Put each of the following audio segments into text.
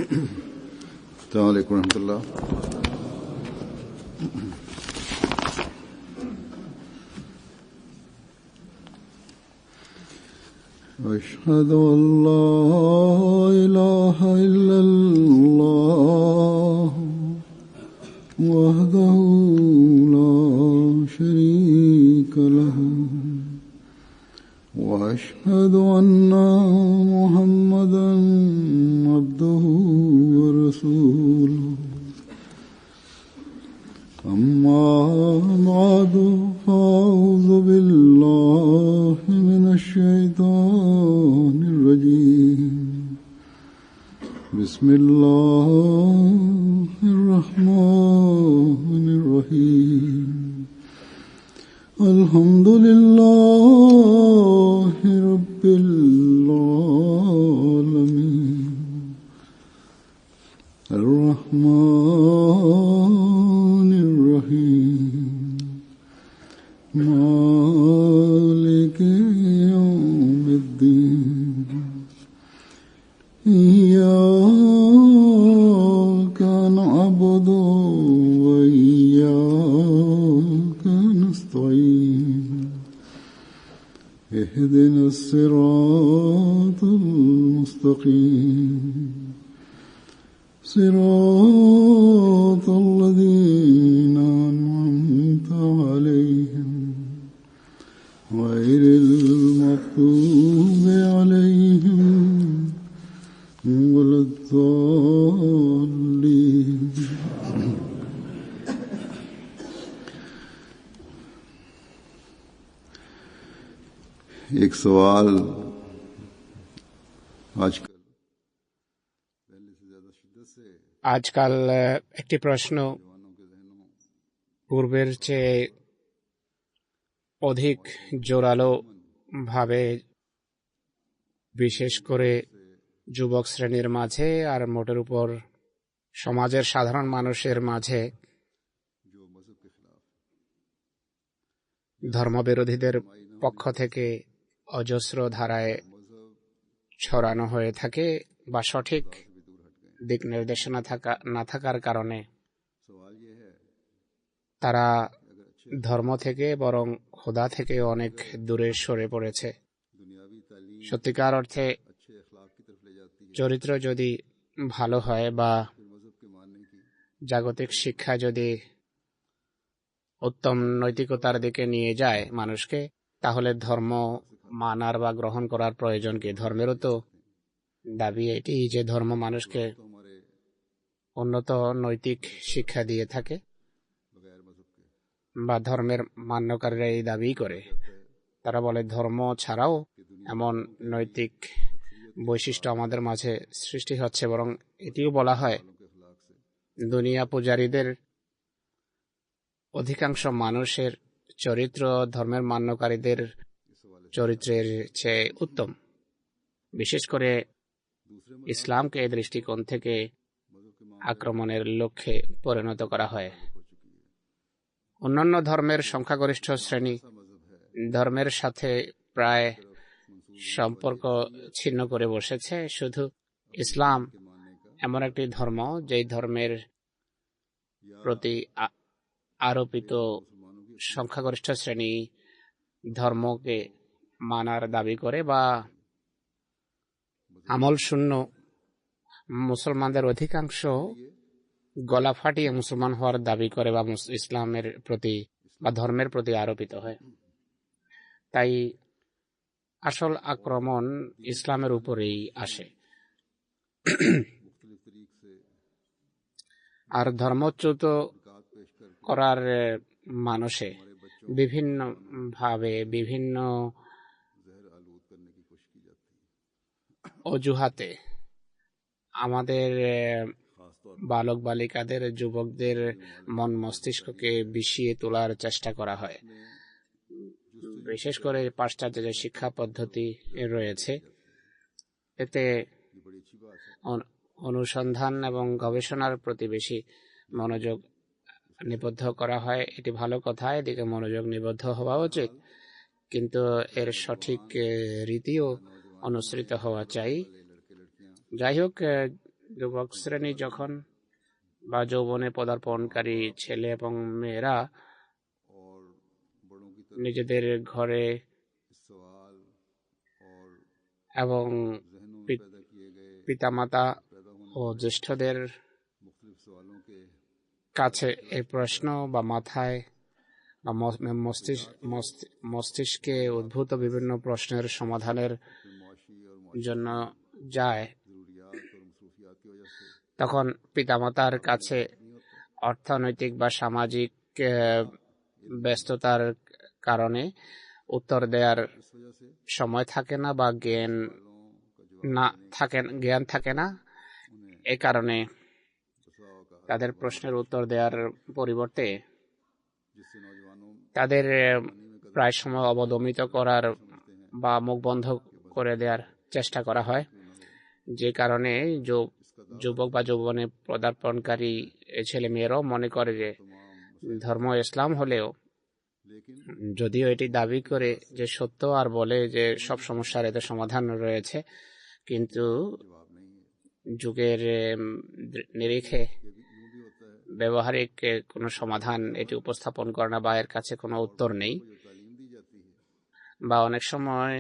अस्सलाम वालेकुम रहमतुल्लाह। अशहदु अल्ला इलाहा इल्लल्लाह वहदहु ला शरीका लहु व अशहदु अन्ना मुहम्मदन अब्दुहु व रसूलुहु। अम्मा बअदु फ़अऊज़ु बिल्लाहि मिनश शैतानिर रजीम। बिस्मिल्लाहिर रहमानिर रहीम। अल्हम्दुलिल्लाहि रब्बिल आलमीन अर्रहमानिर रहीम मालिकि यौमिद्दीन। इय्याका नअबुदु व इय्याका नस्तईन। इहदिनस सिरातल मुस्तकीम सिरातल लज़ीना अनअमता अलैहिम गैरिल मग़दूबि अलैहिम वलद्दाल्लीन। एक सवाल আজকাল একটি প্রশ্ন পূর্বের চেয়ে অধিক জোরালো ভাবে বিশেষ করে যুবক শ্রেণীর মাঝে আর মোটের উপর সমাজের সাধারণ মানুষের মাঝে ধর্মবিরোধীদের পক্ষ থেকে অজস্র ধারায় ছড়ানো হয়ে থাকে বা সঠিক দিক নির্দেশনা না থাকার কারণে তারা ধর্ম থেকে বরং খোদা থেকে অনেক দূরে সরে পড়েছে। সত্যিকার অর্থে চরিত্র যদি ভালো হয় বা জাগতিক শিক্ষা যদি উত্তম নৈতিকতার দিকে নিয়ে যায় মানুষকে, তাহলে ধর্ম মানার বা গ্রহণ করার প্রয়োজন কি? ধর্মেরও তো দাবি এটি যে ধর্ম মানুষকে উন্নত নৈতিক শিক্ষা দিয়ে থাকে, বা ধর্মের মান্যকারীরা এই দাবি করে। তারা বলে ধর্ম ছাড়াও এমন নৈতিক বৈশিষ্ট্য আমাদের মাঝে সৃষ্টি হচ্ছে। বরং এটিও বলা হয় দুনিয়া পূজারীদের অধিকাংশ মানুষের চরিত্র ধর্মের মান্যকারীদের চরিত্রের চেয়ে উত্তম। বিশেষ করে ইসলামকে এই দৃষ্টিকোণ থেকে আক্রমণের লক্ষ্যে পরিণত করা হয়। অন্যান্য ধর্মের সংখ্যাগরিষ্ঠ শ্রেণী ধর্মের সাথে প্রায় সম্পর্ক ছিন্ন করে বসেছে। শুধু ইসলাম এমন একটি ধর্ম যেই ধর্মের প্রতি আরোপিত সংখ্যাগরিষ্ঠ শ্রেণী ধর্মকে মানার দাবি করে বা আমল শূন্য মুসলমানদের অধিকাংশ গলা ফাটিয়ে মুসলমান হওয়ার দাবি করে বা ইসলামের প্রতি বা ধর্মের প্রতি আরোপিত হয়। তাই আসল আক্রমণ ইসলামের উপরেই আসে। আর ধর্মচ্যুত করার মানুষে বিভিন্ন ভাবে বিভিন্ন অজুহাতে আমাদের বালক বালিকাদের যুবকদের মন মস্তিষ্ককে বিষিয়ে তোলার চেষ্টা করা হয়। বিশেষ করে পাশ্চাত্য যে শিক্ষা পদ্ধতি রয়েছে এতে অনুসন্ধান এবং গবেষণার প্রতি বেশি মনোযোগ নিবদ্ধ করা হয়। এটি ভালো কথা, এদিকে মনোযোগ নিবদ্ধ হওয়া উচিত, কিন্তু এর সঠিক রীতিও অনুসৃত হওয়া চাই। যাই হোক, যুবক শ্রেণী যখন বা যৌবনে পদার্পণকারী ছেলে এবং মেয়েরা और बड़ों की तरफ নিজেদের ঘরে इस सवाल और এবং जहनों में पैदा किए गए পিতামাতা पैदा ও होने জ্যেষ্ঠদের मुख्तलिफ सवालों के কাছে এই প্রশ্ন বা মাথায় বা মস্তিষ্কে উদ্ভূত বিভিন্ন প্রশ্নের সমাধানের मुआशी और জন্য যায়, ज़रूरियात और मसरूफियात की वजह से তখন পিতামাতার কাছে অর্থনৈতিক বা সামাজিক ব্যস্ততার কারণে উত্তর দেওয়ার इस वजह से সময় থাকে না বা জ্ঞান থাকে না। এ কারণে তাদের প্রশ্নের উত্তর দেওয়ার পরিবর্তে जिससे नौजवानों তাদের প্রায় সময় অবদমিত করার বা মুখ বন্ধ করে দেওয়ার চেষ্টা করা হয়, যে কারণে যুবক বা যৌবনে পদার্পণকারী ছেলে মেয়েরাও মনে করে যে ধর্ম ইসলাম হলেও, যদিও এটি দাবি করে যে সত্য আর বলে যে সব সমস্যার এতে সমাধান রয়েছে, কিন্তু যুগের নিরিখে ব্যবহারিক কোনো সমাধান এটি উপস্থাপন করে না বা এর কাছে কোনো উত্তর নেই। বা অনেক সময়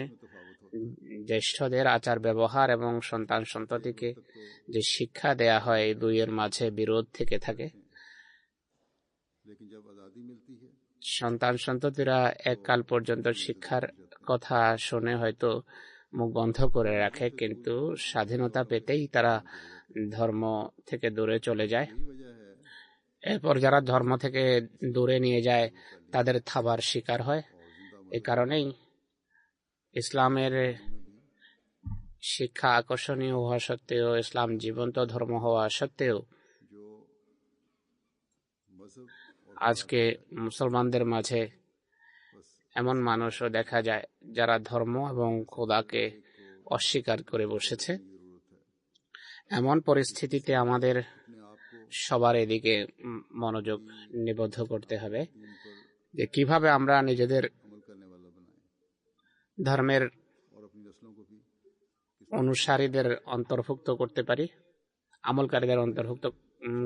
জ্যেষ্ঠদের আচার ব্যবহার এবং সন্তান সন্ততিকে যে শিক্ষা দেয়া হয় এই দুইয়ের মাঝে বিরোধ থেকে থাকে। সন্তান সন্ততিরা এককাল পর্যন্ত শিক্ষার কথা শুনে হয়তো মুখ বন্ধ করে রাখে, কিন্তু স্বাধীনতা পেতেই তারা ধর্ম থেকে দূরে চলে যায়। এরপর যারা ধর্ম থেকে দূরে নিয়ে যায় তাদের থাবার শিকার হয়। এ কারণেই ইসলামের শিক্ষা আকর্ষণীয় হওয়া সত্ত্বেও, ইসলাম জীবন্ত ধর্ম হওয়া সত্ত্বেও, আজকে মুসলমানদের মাঝে এমন মানুষও দেখা যায় যারা ধর্ম এবং খোদাকে অস্বীকার করে বসেছে। এমন পরিস্থিতিতে আমাদের সবার এদিকে মনোযোগ নিবদ্ধ করতে হবে যে কিভাবে আমরা নিজেদের ধর্মের অনুসারীদের অন্তর্ভুক্ত করতে পারি, আমলকারীদের অন্তর্ভুক্ত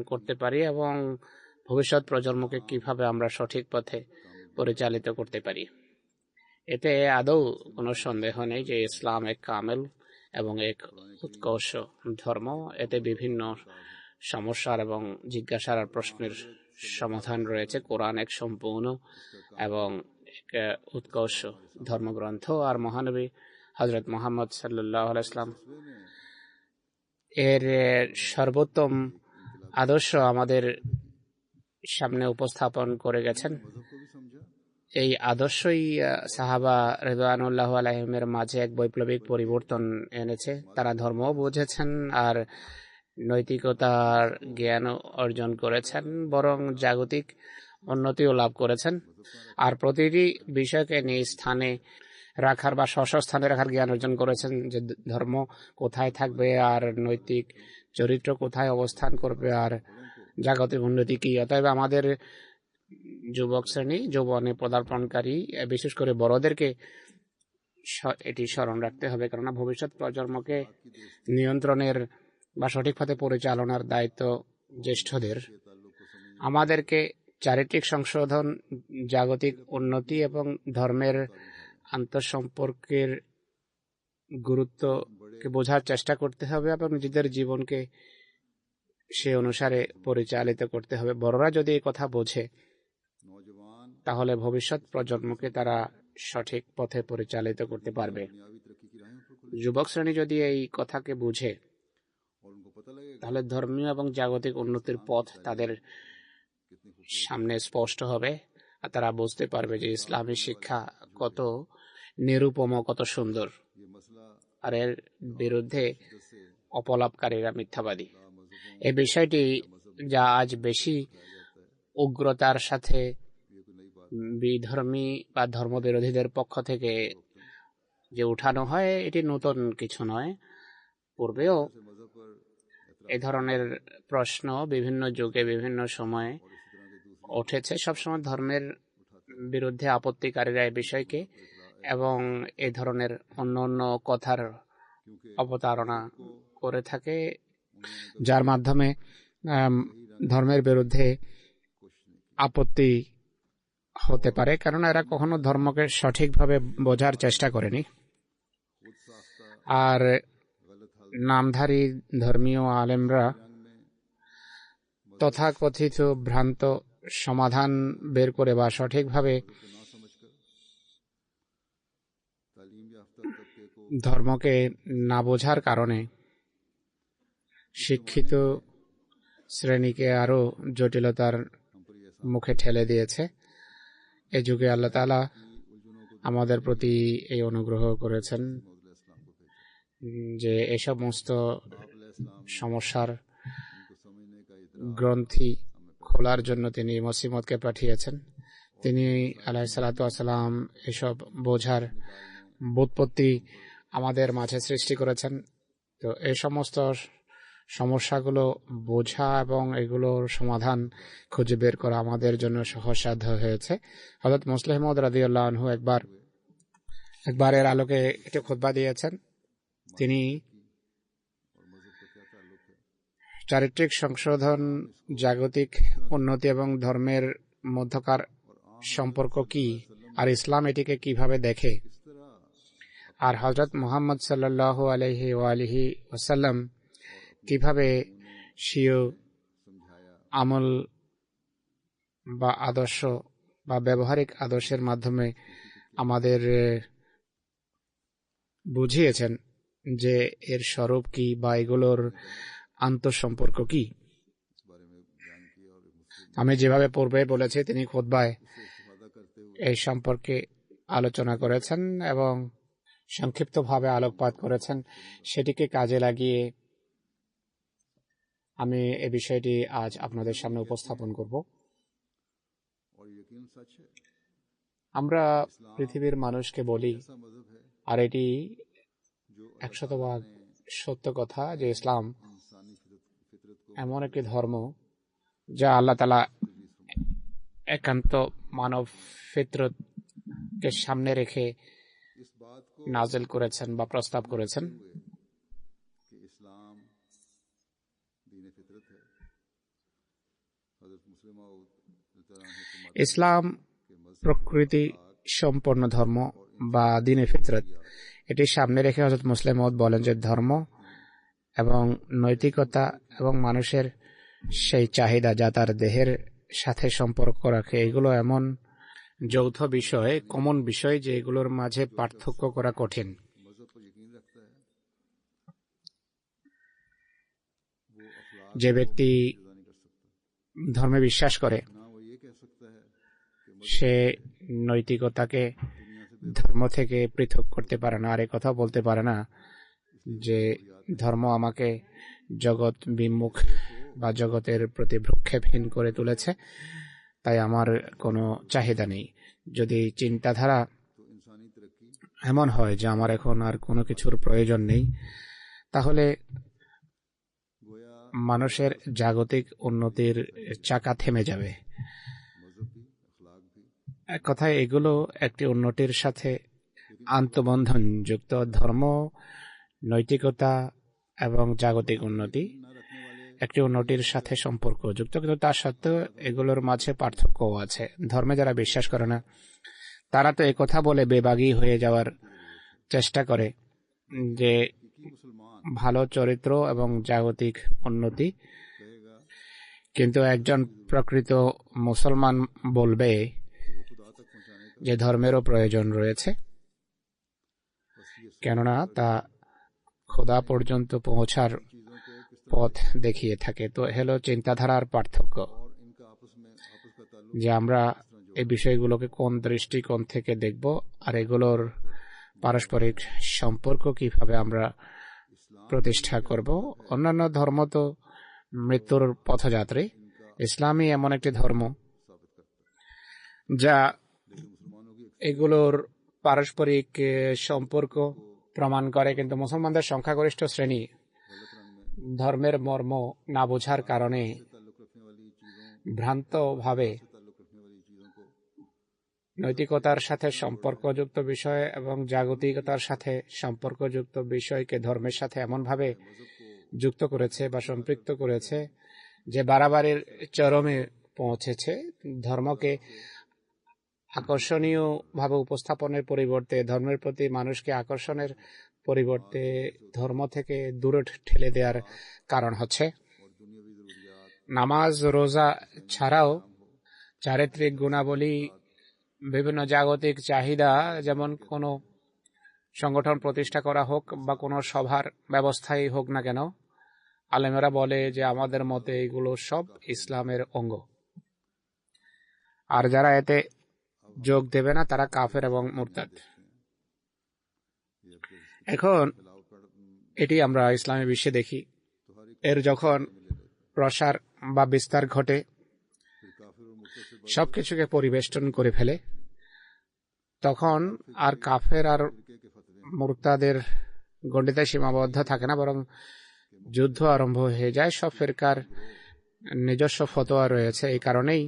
করতে পারি, এবং ভবিষ্যৎ প্রজন্মকে কিভাবে আমরা সঠিক পথে পরিচালিত করতে পারি। এতে আদৌ কোনো সন্দেহ নেই যে ইসলাম এক কামেল এবং এক উৎকর্ষ ধর্ম। এতে বিভিন্ন সমস্যার এবং জিজ্ঞাসার আর প্রশ্নের সমাধান রয়েছে। কোরআন এক সম্পূর্ণ এবং এক উৎকর্ষ ধর্মগ্রন্থ, আর মহানবী হযরত মুহাম্মদ সাল্লাল্লাহু আলাইহি ওয়াসাল্লাম এর সর্বোত্তম আদর্শ আমাদের সামনে উপস্থাপন করে গেছেন। এই আদর্শই সাহাবা রিদওয়ানুল্লাহ আলাইহিমের মাঝে এক বৈপ্লবিক পরিবর্তন এনেছে। তারা ধর্ম বুঝেছেন আর নৈতিকতার জ্ঞান অর্জন করেছেন, বরং জাগতিক উন্নতিও লাভ করেছেন। আর প্রতিটি বিষয়কে নিজ স্থানে রাখার বা স্বস্থানে রাখার জ্ঞান অর্জন করেছেন, যে ধর্ম কোথায় থাকবে আর নৈতিক চরিত্র কোথায় অবস্থান করবে আর জাগতিক উন্নতি কি। অতএব আমাদের যুবক শ্রেণী, যৌবনে পদার্পণকারী, বিশেষ করে বড়দেরকে এটি স্মরণ রাখতে হবে, কেননা ভবিষ্যৎ প্রজন্মকে নিয়ন্ত্রণের বা সঠিক পথে পরিচালনার দায়িত্ব জ্যেষ্ঠদের। আমাদেরকে চারিত্রিক সংশোধন, জাগতিক উন্নতি এবং ধর্মের আন্তঃসম্পর্কের গুরুত্বকে বোঝার চেষ্টা করতে হবে এবং নিজেদের জীবনকে সে অনুসারে পরিচালিত করতে হবে। বড়রা যদি এই কথা বোঝে, তাহলে ভবিষ্যৎ প্রজন্মকে তারা সঠিক পথে পরিচালিত করতে পারবে। যুবক শ্রেণী যদি এই কথাকে বুঝে, তাহলে ধর্মীয় এবং জাগতিক উন্নতির পথ তাদের সামনে স্পষ্ট হবে, আর তারা বুঝতে পারবে যে ইসলামী শিক্ষা কত নিরুপম, কত সুন্দর, আর এর বিরুদ্ধে অপলাপকারীরা মিথ্যাবাদী। এই বিষয়টি যা আজ বেশি উগ্রতার সাথে বিধর্মী বা ধর্মবিরোধীদের পক্ষ থেকে যে উঠানো হয়, এটি নতুন কিছু নয়। পূর্বেও এ ধরনের প্রশ্ন বিভিন্ন যুগে বিভিন্ন সময়ে উঠেছে। সবসময় ধর্মের বিরুদ্ধে আপত্তিকারীরা এই বিষয়কে এবং এ ধরনের অন্য অন্য কথার অবতারণা করে থাকে, যার মাধ্যমে ধর্মের বিরুদ্ধে আপত্তি হতে পারে, কেননা এরা কখনো ধর্মকে সঠিকভাবে বোঝার চেষ্টা করেনি। আর নামধারী ধর্মীয় আলেমরা তথাকথিত ভ্রান্ত সমাধান বের করে বা সঠিকভাবে ধর্মকে না বোঝার কারণে শিক্ষিত শ্রেণীকে আরো জটিলতার মুখে ঠেলে দিয়েছে। এই যুগে আল্লাহ তাআলা আমাদের প্রতি এই অনুগ্রহ করেছেন যে এই সমস্ত সমস্যার গ্রন্থি খোলার জন্য তিনি মসিমতকে পাঠিয়েছেন। তিনি আলাইহিস সালাতু ওয়াস সালাম এসব বোঝার বোধপত্তি আমাদের মাঝে সৃষ্টি করেছেন। তো এই সমস্ত সমস্যাগুলো বোঝা এবং এগুলোর সমাধান খুঁজে বের করা আমাদের জন্য সহজসাধ্য হয়েছে। হযরত মুসলিম মাউদ রাদিয়াল্লাহু আনহু একবার এর আলোকে একটি খুতবা দিয়েছেন। তিনি চারিত্রিক সংশোধন, জাগতিক উন্নতি এবং ধর্মের মধ্যকার সম্পর্ক কি, আর ইসলাম এটিকে কিভাবে দেখে, আর হযরত মুহাম্মদ সাল্লাল্লাহু আলাইহি ওয়া আলিহি ওয়াসাল্লাম কিভাবে স্বীয় আমল বা আদর্শ বা ব্যবহারিক আদর্শের মাধ্যমে আমাদের বুঝিয়েছেন যে এর স্বরূপ কি বা এগুলোর আন্তঃসম্পর্ক কি। আমি যেভাবে পূর্বে বলেছি, তিনি খুতবায় এই সম্পর্কে আলোচনা করেছেন এবং সংক্ষিপ্তভাবে আলোকপাত করেছেন। সেটিকে কাজে লাগিয়ে আমি এই বিষয়টি আজ আপনাদের সামনে উপস্থাপন করব। আমরা পৃথিবীর মানুষকে বলি, আর এটি 100% সত্য কথা, যে ইসলাম এমন একটি ধর্ম যা আল্লাহ তাআলা একান্ত মানব ফিতরতকে সামনে রেখে নাজিল করেছেন বা প্রস্তাব করেছেন। ইসলাম প্রকৃতি সম্পন্ন ধর্ম বা দ্বীনে ফিতরত, এটি সামনে রেখে হযরত মুসলিম মাউদ বলেন যে ধর্ম এবং নৈতিকতা এবং মানুষের সেই চাহিদা যা তার দেহের সাথে সম্পর্ক রাখে, এগুলো এমন যৌথ বিষয়, কমন বিষয়, যে এগুলোর মাঝে পার্থক্য করা কঠিন। যে ব্যক্তি ধর্মে বিশ্বাস করে সে নৈতিকতাকে ধর্ম থেকে পৃথক করতে পারে না, আর কথা বলতে পারে না যে ধর্ম আমাকে জগৎ বিমুখ বা জগতের প্রতি ভ্রুক্ষেপহীন করে তুলেছে, তাই আমার কোনো চাহিদা নেই। যদি চিন্তাধারা এমন হয় যে আমার এখন আর কোনো কিছুর প্রয়োজন নেই, তাহলে মানুষের জাগতিক উন্নতির চাকা থেমে যাবে। এক কথায় এগুলো একটি উন্নতির সাথে আন্তবন্ধন যুক্ত। ধর্ম, নৈতিকতা এবং জাগতিক উন্নতি একটি উন্নতির সাথে সম্পর্ক যুক্ত, কিন্তু তার সত্ত্বেও এগুলোর মাঝে পার্থক্যও আছে। ধর্মে যারা বিশ্বাস করে না তারা তো একথা বলে বেবাগী হয়ে যাওয়ার চেষ্টা করে যে ভালো চরিত্র এবং জাগতিক উন্নতি, কিন্তু একজন প্রকৃত মুসলমান বলবে যে ধর্মেরও প্রয়োজন রয়েছে, কেননা তা খোদা পর্যন্ত পৌঁছার পথ দেখিয়ে থাকে। তো হলো চিন্তাধারার পার্থক্য, যে আমরা এই বিষয়গুলোকে কোন দৃষ্টিকোণ থেকে দেখব আর এগুলোর পারস্পরিক সম্পর্ক কিভাবে আমরা প্রতিষ্ঠা করব। অন্যান্য ধর্ম তো মৃত্যুর পথযাত্রী, ইসলামই এমন একটি ধর্ম যা এগুলোর পারস্পরিক সম্পর্ক প্রমাণ করে। কিন্তু মুসলমানদের সংখ্যাগরিষ্ঠ শ্রেণী ধর্মের মর্ম না বোঝার কারণে ভ্রান্তভাবে নৈতিকতার সাথে সম্পর্কযুক্ত বিষয় এবং জাগতিকতার সাথে সম্পর্কযুক্ত বিষয়কে ধর্মের সাথে এমনভাবে যুক্ত করেছে বা সম্পৃক্ত করেছে, যে বাড়াবাড়ির চরমে পৌঁছেছে। ধর্মকে আকর্ষণীয় ভাবে উপস্থাপনের পরিবর্তে, ধর্মের প্রতি মানুষকে আকর্ষণের পরিবর্তে ধর্ম থেকে দূরে ঠেলে দেওয়ার কারণ হচ্ছে নামাজ রোজা ছাড়াও চারিত্রিক গুণাবলী, বিভিন্ন জাগতিক চাহিদা, যেমন কোনো সংগঠন প্রতিষ্ঠা করা হোক বা কোনো সভার ব্যবস্থাই হোক না কেন, আলেমেরা বলে যে আমাদের মতে এগুলো সব ইসলামের অঙ্গ, আর যারা এতে যোগ দেবে না তারা কাফের এবং মুরতাদ। এখন এটি আমরা ইসলামী বিশ্বে দেখি, এর যখন প্রসার বা বিস্তার ঘটে, সবকিছুকে পরিবেষ্টন করে ফেলে, তখন আর কাফের আর মুরতাদের গণ্ডিতে সীমাবদ্ধ থাকে না, বরং যুদ্ধ আরম্ভ হয়ে যায়। সব ফিরকার নিজস্ব ফতোয়া রয়েছে। এই কারণেই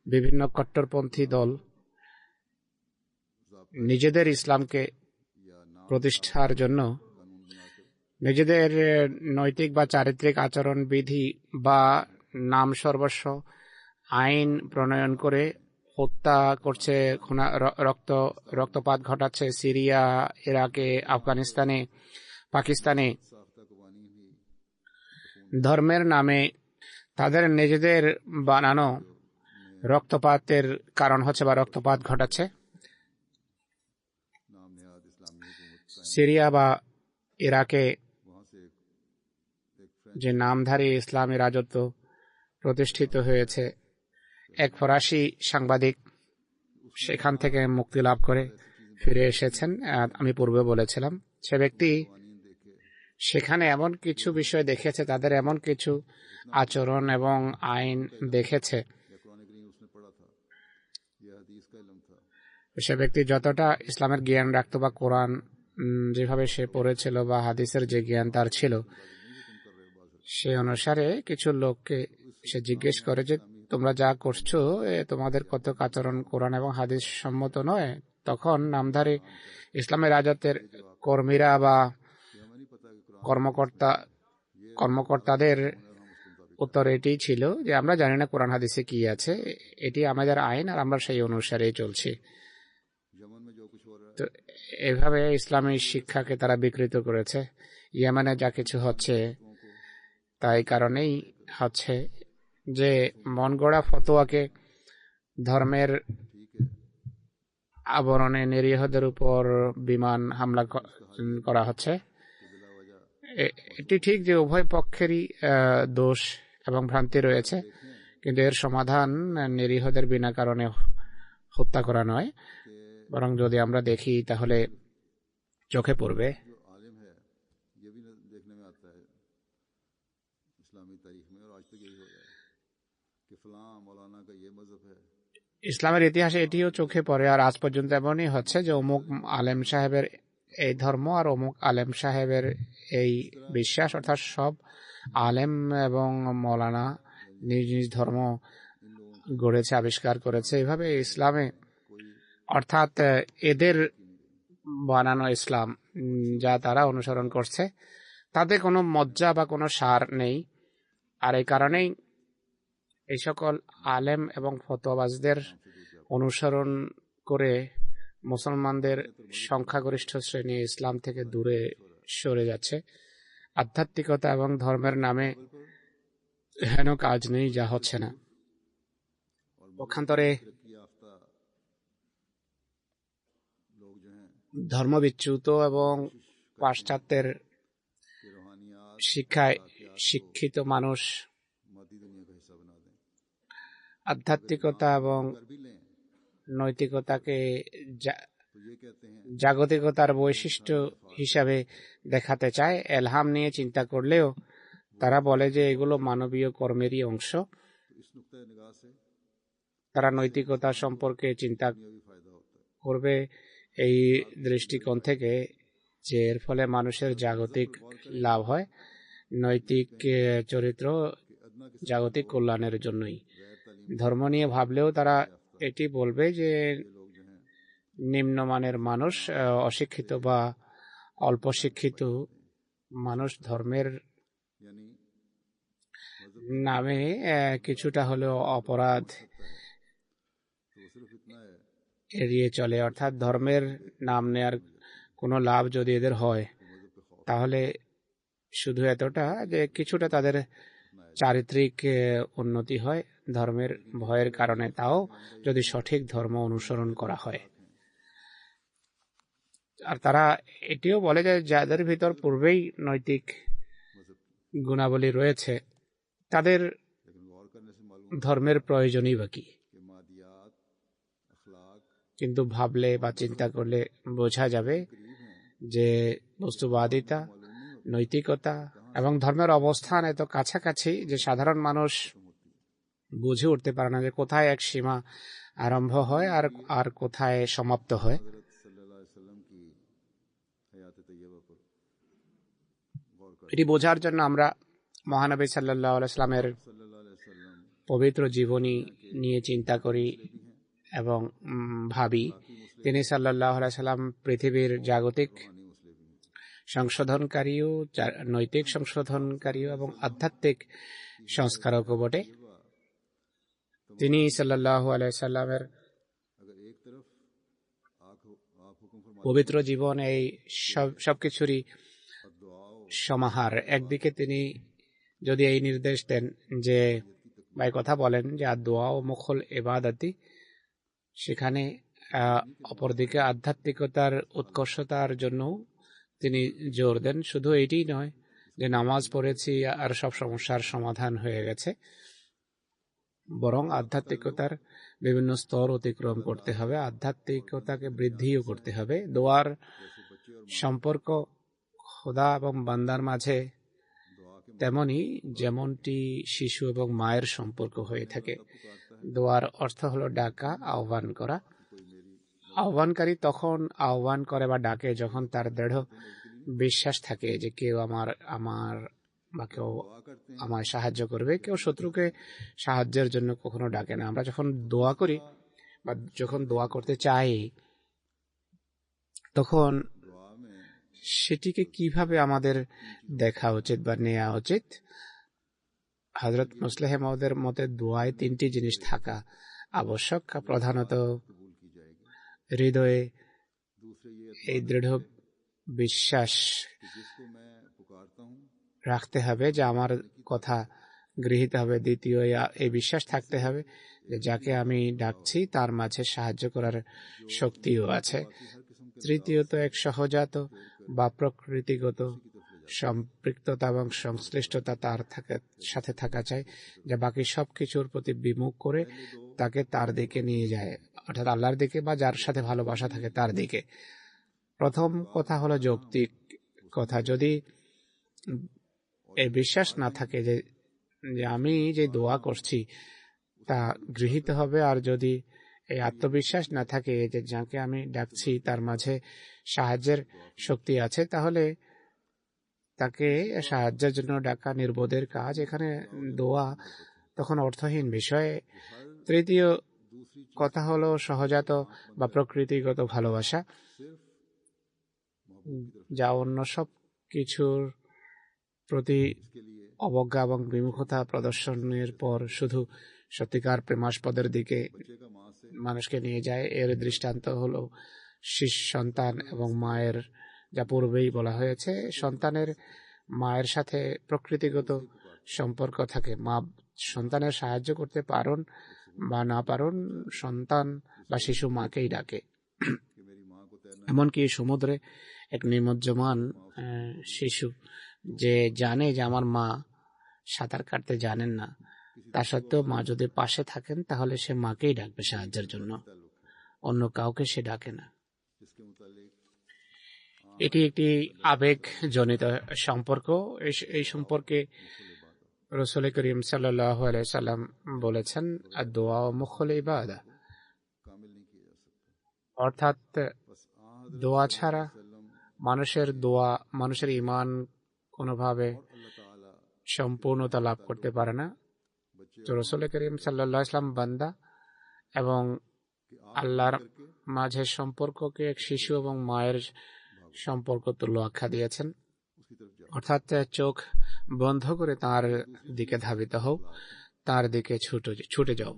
বিভিন্ন কট্টরপন্থী দল নিজেদের ইসলামকে প্রতিষ্ঠার জন্য নিজেদের নৈতিক বা চারিত্রিক আচরণ বিধি বা নাম সর্বস্ব আইন প্রণয়ন করে হত্যা করছে, রক্তপাত ঘটাচ্ছে সিরিয়া, ইরাকে, আফগানিস্তানে, পাকিস্তানে। ধর্মের নামে তাদের নিজেদের বানানো রক্তপাতের কারণ হচ্ছে বা রক্তপাত ঘটাচ্ছে। সিরিয়া বা ইরাকে যে নামধারী ইসলামী রাজত্ব প্রতিষ্ঠিত হয়েছে, এক ফরাসি সাংবাদিক সেখান থেকে মুক্তি লাভ করে ফিরে এসেছেন। আমি পূর্বে বলেছিলাম, সে ব্যক্তি সেখানে এমন কিছু বিষয় দেখেছে, তাদের এমন কিছু আচরণ এবং আইন দেখেছে, সে ব্যক্তি যতটা ইসলামের জ্ঞান রাখতো বা কোরআন যেভাবে সে পড়েছিল বা হাদিসের যে জ্ঞান তার ছিল, সে অনুসারে কিছু লোককে সে জিজ্ঞেস করে যে তোমরা যা করছো তোমাদের কত আচরণ কোরআন এবং হাদিস সম্মত নয়। তখন নামধারী ইসলামের রাজত্বের কর্মীরা বা কর্মকর্তাদের উত্তর এটি ছিল যে আমরা জানি না কোরআন হাদিসে কি আছে, এটি আমাদের আইন আর আমরা সেই অনুসারেই চলছি। তো এভাবে ইসলামী শিক্ষাকে তারা বিকৃত করেছে। ইয়েমেনে যা কিছু হচ্ছে তাই কারণেই হচ্ছে যে মন গড়া ফতোয়াকে ধর্মের আবরণে নিরীহদের উপর বিমান হামলা করা হচ্ছে। এটি ঠিক যে উভয় পক্ষেরই দোষ এবং ভ্রান্তি রয়েছে, কিন্তু এর সমাধান নিরীহদের বিনা কারণে হত্যা করা নয়, বরং যদি আমরা দেখি তাহলে চোখে পড়বে ইসলামের ইতিহাসে এটিও চোখে পড়ে, আর আজ পর্যন্ত এমনই হচ্ছে যে অমুক আলেম সাহেবের এই ধর্ম আর অমুক আলেম সাহেবের এই বিশ্বাস, অর্থাৎ সব আলেম এবং মৌলানা নিজ নিজ ধর্ম গড়েছে, আবিষ্কার করেছে। এইভাবে ইসলামে, অর্থাৎ এদের বানানো ইসলাম যা তারা অনুসরণ করছে, তাতে কোনো মজ্জা বা কোনো সার নেই। আর এই কারণেই এই সকল আলেম এবং ফতোয়াবাজদের অনুসরণ করে মুসলমানদের সংখ্যাগরিষ্ঠ শ্রেণী ইসলাম থেকে দূরে সরে যাচ্ছে। আধ্যাত্মিকতা এবং ধর্মের নামে হেন কাজ নেই যা হচ্ছে না। পক্ষান্তরে ধর্মবিচ্যুত এবং পাশ্চাত্যের শিক্ষায় শিক্ষিত মানুষ আধ্যাত্মিকতা এবং নৈতিকতাকে জাগতিকতার বৈশিষ্ট্য হিসাবে দেখাতে চায়। এলহাম নিয়ে চিন্তা করলেও তারা বলে যে এগুলো মানবীয় কর্মেরই অংশ। তারা নৈতিকতা সম্পর্কে চিন্তা করবে এই দৃষ্টিকোণ থেকে যে এর ফলে মানুষের জাগতিক লাভ হয়, নৈতিক চরিত্র জাগতিক কল্যাণের জন্যই। ধর্ম নিয়ে ভাবলেও তারা এটি বলবে যে নিম্নমানের মানুষ, অশিক্ষিত বা অল্প শিক্ষিত মানুষ ধর্মের यानी নামে কিছুটা হলেও অপরাধ तो वो सिर्फ इतना है এড়িয়ে চলে, অর্থাৎ ধর্মের নাম নেয়ার কোনো লাভ যদি এদের হয় कि मजहब पे खौफ তাহলে শুধু এতটা যে কিছুটা তাদের अपनाया চারিত্রিক উন্নতি হয় ধর্মের ভয়ের কারণে, তাও যদি সঠিক ধর্ম অনুসরণ করা হয়। আর তারা এটিও বলে যে যাদের ভিতর পূর্বেই নৈতিক मजहब की। গুণাবলী রয়েছে তাদের लेकिन गौर करने से मालूम ধর্মের প্রয়োজনই বা কি। कि मादियात अखलाक কিন্তু ভাবলে বা চিন্তা করলে বোঝা যাবে करीब हैं, যে বস্তুবাদিতা, मालूम नहीं होता নৈতিকতা এবং ধর্মের অবস্থান এত কাছাকাছি যে সাধারণ মানুষ বুঝে উঠতে পারে না যে কোথায় এক সীমা আরম্ভ হয় আর আর কোথায় সমাপ্ত হয়। हजरत सल्लल्लाहु अलैहि वसल्लम की हयात तैयबा पर गौर कर এটি বোঝার জন্য আমরা মহানবী সাল্লাল্লাহু আলাইহি সাল্লামের सल्लल्लाहु अलैहि वसल्लम পবিত্র জীবনী নিয়ে চিন্তা করি এবং ভাবি। তিনি সাল্লাল্লাহু আলাইহি সাল্লাম পৃথিবীর জাগতিক रूहानी मसले भी हैं। সংশোধনকারীও, নৈতিক সংশোধনকারীও এবং আধ্যাত্মিক সংস্কারকও বটে। তিনি সাল্লাল্লাহু আলাইহি সাল্লামের अगर एक तरफ आप हुक्म फरमाते পবিত্র জীবন এই সবকিছুরই और दुआ সমাহার, একদিকে তিনি যদি এই নির্দেশ দেন যে বা এই কথা বলেন যে দোয়া ও মুখল ইবাদতি, সেখানে অপরদিকে আধ্যাত্মিকতার উৎকর্ষতার জন্য তিনি জোর দেন। শুধু এইটি নয় যে নামাজ পড়েছি আর সব সমস্যার সমাধান হয়ে গেছে, বরং আধ্যাত্মিকতার বিভিন্ন স্তর অতিক্রম করতে হবে, আধ্যাত্মিকতাকে বৃদ্ধিও করতে হবে। দোয়ার সম্পর্ক খোদা এবং বান্দার মাঝে তেমনি যেমনটি শিশু এবং মায়ের সম্পর্ক হয়ে থাকে। দোয়ার অর্থ হলো ডাকা, আহ্বান করা। আহ্বানকারী তখন আহ্বান করে বা ডাকে যখন তার দৃঢ় বিশ্বাস থাকে যে কেউ আমার বা কেউ আমায় সাহায্য করবে। কেউ শত্রুকে সাহায্যের জন্য কখনো ডাকে না। আমরা যখন দোয়া করি বা যখন দোয়া করতে চাই তখন दुआ में সেটিকে কিভাবে আমাদের দেখা উচিত বা নেওয়া উচিত। হযরত মুসলিহ মাউদের মতে দোয়ায় তিনটি জিনিস থাকা আবশ্যক। প্রধানত कबूल की जाएगी। হৃদয়ে दूसरे ये এই দৃঢ় বিশ্বাস कि जिसको मैं पुकारता हूँ রাখতে হবে যে আমার কথা গৃহীত হবে। দ্বিতীয় এই বিশ্বাস থাকতে হবে যে যাকে আমি ডাকছি তার মাঝে সাহায্য করার শক্তিও আছে। তৃতীয়ত এক সহজাত বা প্রকৃতিগত সম্পৃক্ততা এবং সংশ্লিষ্টতা তার সাথে থাকা চাই, যা বাকি সবকিছুর প্রতি বিমুখ করে তাকে তার দিকে নিয়ে যায়, অর্থাৎ আল্লাহর দিকে বা যার সাথে ভালোবাসা থাকে তার দিকে। প্রথম কথা হলো যৌক্তিক কথা। যদি এই বিশ্বাস না থাকে যে আমি যে দোয়া করছি তা গৃহীত হবে, আর যদি এই আত্মবিশ্বাস না থাকে যে যাকে আমি ডাকছি তার মাঝে সাহায্যের শক্তি আছে, তাহলে তাকে সাহায্যের জন্য ডাকা নির্বোধের কাজ। এখানে দোয়া তখন অর্থহীন বিষয়। তৃতীয় কথা হলো সহজাত বা প্রকৃতিগত ভালোবাসা, যা অন্য সব কিছুর প্রতি অবজ্ঞা এবং বিমুখতা প্রদর্শনের পর শুধু সত্যিকার প্রেমাস্পদের দিকে মানুষকে নিয়ে যায়। এর দৃষ্টান্ত হলো সন্তান এবং মায়ের, যা পূর্বেই বলা হয়েছে। সন্তানের মায়ের সাথে প্রকৃতিগত সম্পর্ক থাকে। মা সন্তানের সাহায্য করতে পারুন বা না পারুন, সন্তান বা শিশু মাকেই ডাকে। এমনকি সমুদ্রে এক নিমজ্জমান শিশু যে জানে যে আমার মা সাঁতার কাটতে জানেন না, তা সত্ত্বেও মা যদি পাশে থাকেন তাহলে সে মাকেই ডাকবে সাহায্যের জন্য, অন্য কাউকে সে ডাকে না। এটি একটি আবেগজনিত সম্পর্ক। এই সম্পর্কে রাসূল করিম সাল্লাল্লাহু আলাইহি সাল্লাম বলেছেন, দোয়া মুখল ইবাদা, অর্থাৎ দোয়া ছাড়া মানুষের ঈমান কোনোভাবে সম্পূর্ণতা লাভ করতে পারে না। তো রাসূল করিম সাল্লাল্লাহু আলাইহি সাল্লাম বান্দা এবং আল্লাহর মাঝে সম্পর্ককে এক শিশু এবং মায়ের সম্পর্ক তুল্য আখ্যা দিয়েছেন। অর্থাৎ চোখ বন্ধ করে তার দিকে ধাবিত হও, তার দিকে ছুটে যাও।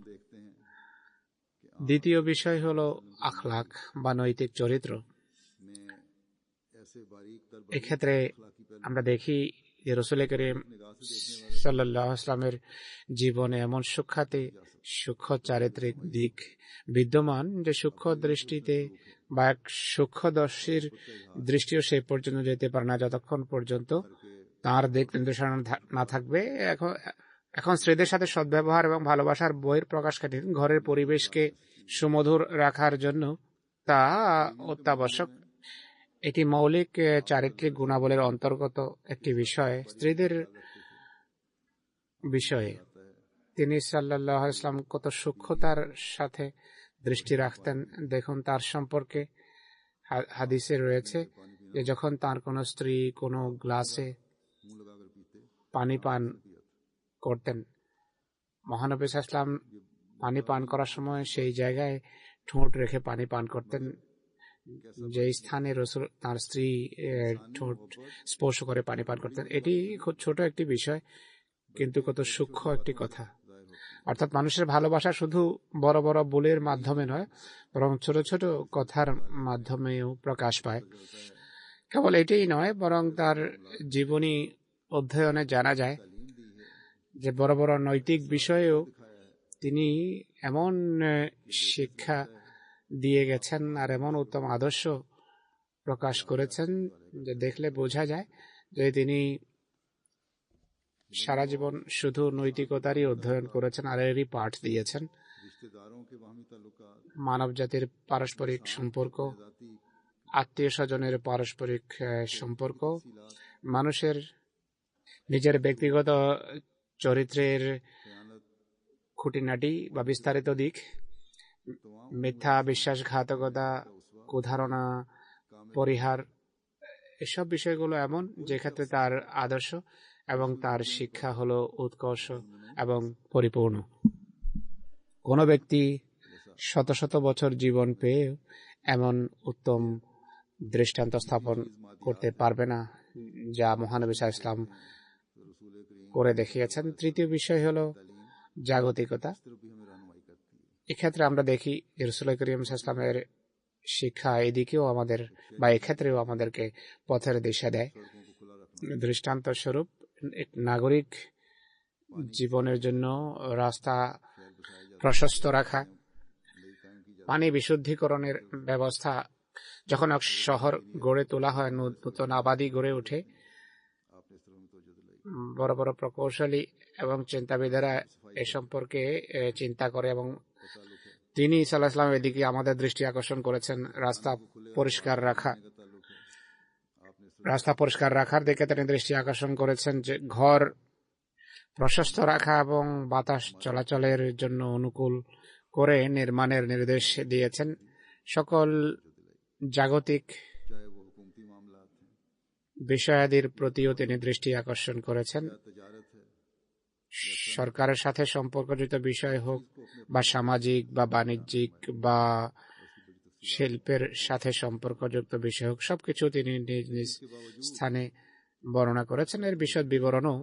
দ্বিতীয় বিষয় হলো আখলাক বা নৈতিক চরিত্র। এক্ষেত্রে আমরা দেখি যে রাসূল করিম সাল্লাল্লাহু আলাইহি ওয়াসাল্লামের জীবনে এমন সূক্ষ্ম চারিত্রিক দিক বিদ্যমান যে সূক্ষ্ম দৃষ্টিতে বা এক সূক্ষ্মদর্শীর দৃষ্টিও সেই পর্যন্ত যেতে পারে না যতক্ষণ পর্যন্ত তার দিক নির্দেশনা না থাকবে। এখন স্ত্রীদের সাথে সদ্ব্যবহার এবং ভালোবাসার বহির প্রকাশ ঘটে ঘরের পরিবেশকে সুমধুর রাখার জন্য তা অত্যাবশ্যক। এটি মৌলিক চারিত্রিক গুণাবলীর অন্তর্গত একটি বিষয়। স্ত্রীদের বিষয়ে তিনি সাল্লাল্লাহু আলাইহি ওয়াসাল্লাম কত সূক্ষ্মতার সাথে দৃষ্টি রাখতেন দেখুন। তার সম্পর্কে হাদিসে রয়েছে যে যখন তার কোনো স্ত্রী কোনো গ্লাসে পানি পান করতেন, মহানবী সাল্লাল্লাহু আলাইহি ওয়াসাল্লাম পানি পান করার সময় সেই জায়গায় ঠোঁট রেখে পানি পান করতেন যে স্থানে রাসূল তার স্ত্রী ঠোঁট স্পর্শ করে পানি পান করতেন। এটি খুব ছোট একটি বিষয়, কিন্তু কত সূক্ষ্ম একটি কথা। অর্থাৎ মানুষের ভালোবাসা শুধু বড় বড় বলের মাধ্যমে নয়, বরং ছোট ছোট কথার মাধ্যমেও প্রকাশ পায়। কেবল এটাই নয়, বরং তার জীবনী অধ্যয়নে জানা যায় যে বড় বড় নৈতিক বিষয়েও তিনি এমন শিক্ষা দিয়ে গেছেন আর এমন উত্তম আদর্শ প্রকাশ করেছেন যে দেখলে বোঝা যায় যে তিনি সারা জীবন শুধু নৈতিকতারই অধ্যয়ন করেছেন আর এরই পাঠ দিয়েছেন। মানব জাতির পারস্পরিক সম্পর্ক, আত্মীয় স্বজনের পারস্পরিক সম্পর্ক, মানুষের নিজের ব্যক্তিগত চরিত্রের খুঁটিনাটি বা বিস্তারিত দিক, মিথ্যা বিশ্বাসঘাতকতা, কুধারণা পরিহার, এসব বিষয়গুলো এমন যে ক্ষেত্রে তার আদর্শ এবং তার শিক্ষা হলো উৎকর্ষ এবং পরিপূর্ণ। কোনো ব্যক্তি শত শত বছর জীবন পেয়ে এমন উত্তম দৃষ্টান্ত স্থাপন করতে পারবে না যা মহানবী সাল্লাল্লাহু আলাইহি ওয়াসাল্লাম করে দেখিয়েছেন। তৃতীয় বিষয় হলো জাগতিকতা। এক্ষেত্রে আমরা দেখি যে রাসূল করিম সাল্লাল্লাহু আলাইহি ওয়াসাল্লামের শিক্ষা এদিকেও আমাদের বা এক্ষেত্রেও আমাদেরকে পথের দিশা দেয়। দৃষ্টান্ত স্বরূপ নাগরিক জীবনের জন্য রাস্তা প্রশস্ত রাখা, পানি বিশুদ্ধিকরণের ব্যবস্থা। যখন এক শহর গড়ে তোলা হয়, নতুন আবাদি গড়ে ওঠে, বড় বড় প্রকৌশলী এবং চিন্তাবিদেরা এ সম্পর্কে চিন্তা করে এবং তিনি সাল্লাল্লাহু আলাইহি ওয়াসাল্লাম এদিকে আমাদের দৃষ্টি আকর্ষণ করেছেন। রাস্তা পরিষ্কার রাখার দিকে তিনি দৃষ্টি আকর্ষণ করেছেন, যে ঘর প্রশস্ত রাখা এবং বাতাস চলাচলের জন্য অনুকূল করে নির্মাণের নির্দেশ দিয়েছেন। সকল জাগতিক বিষয়াদির প্রতিও তিনি দৃষ্টি আকর্ষণ করেছেন। সরকারের সাথে সম্পর্কযুক্ত বিষয় হোক বা সামাজিক বা বাণিজ্যিক বা শিল্পের সাথে সম্পর্কযুক্ত বিষয় হোক, সবকিছু তিনি নিজ নিজ স্থানে বর্ণনা করেছেন। এর বিশদ বিবরণও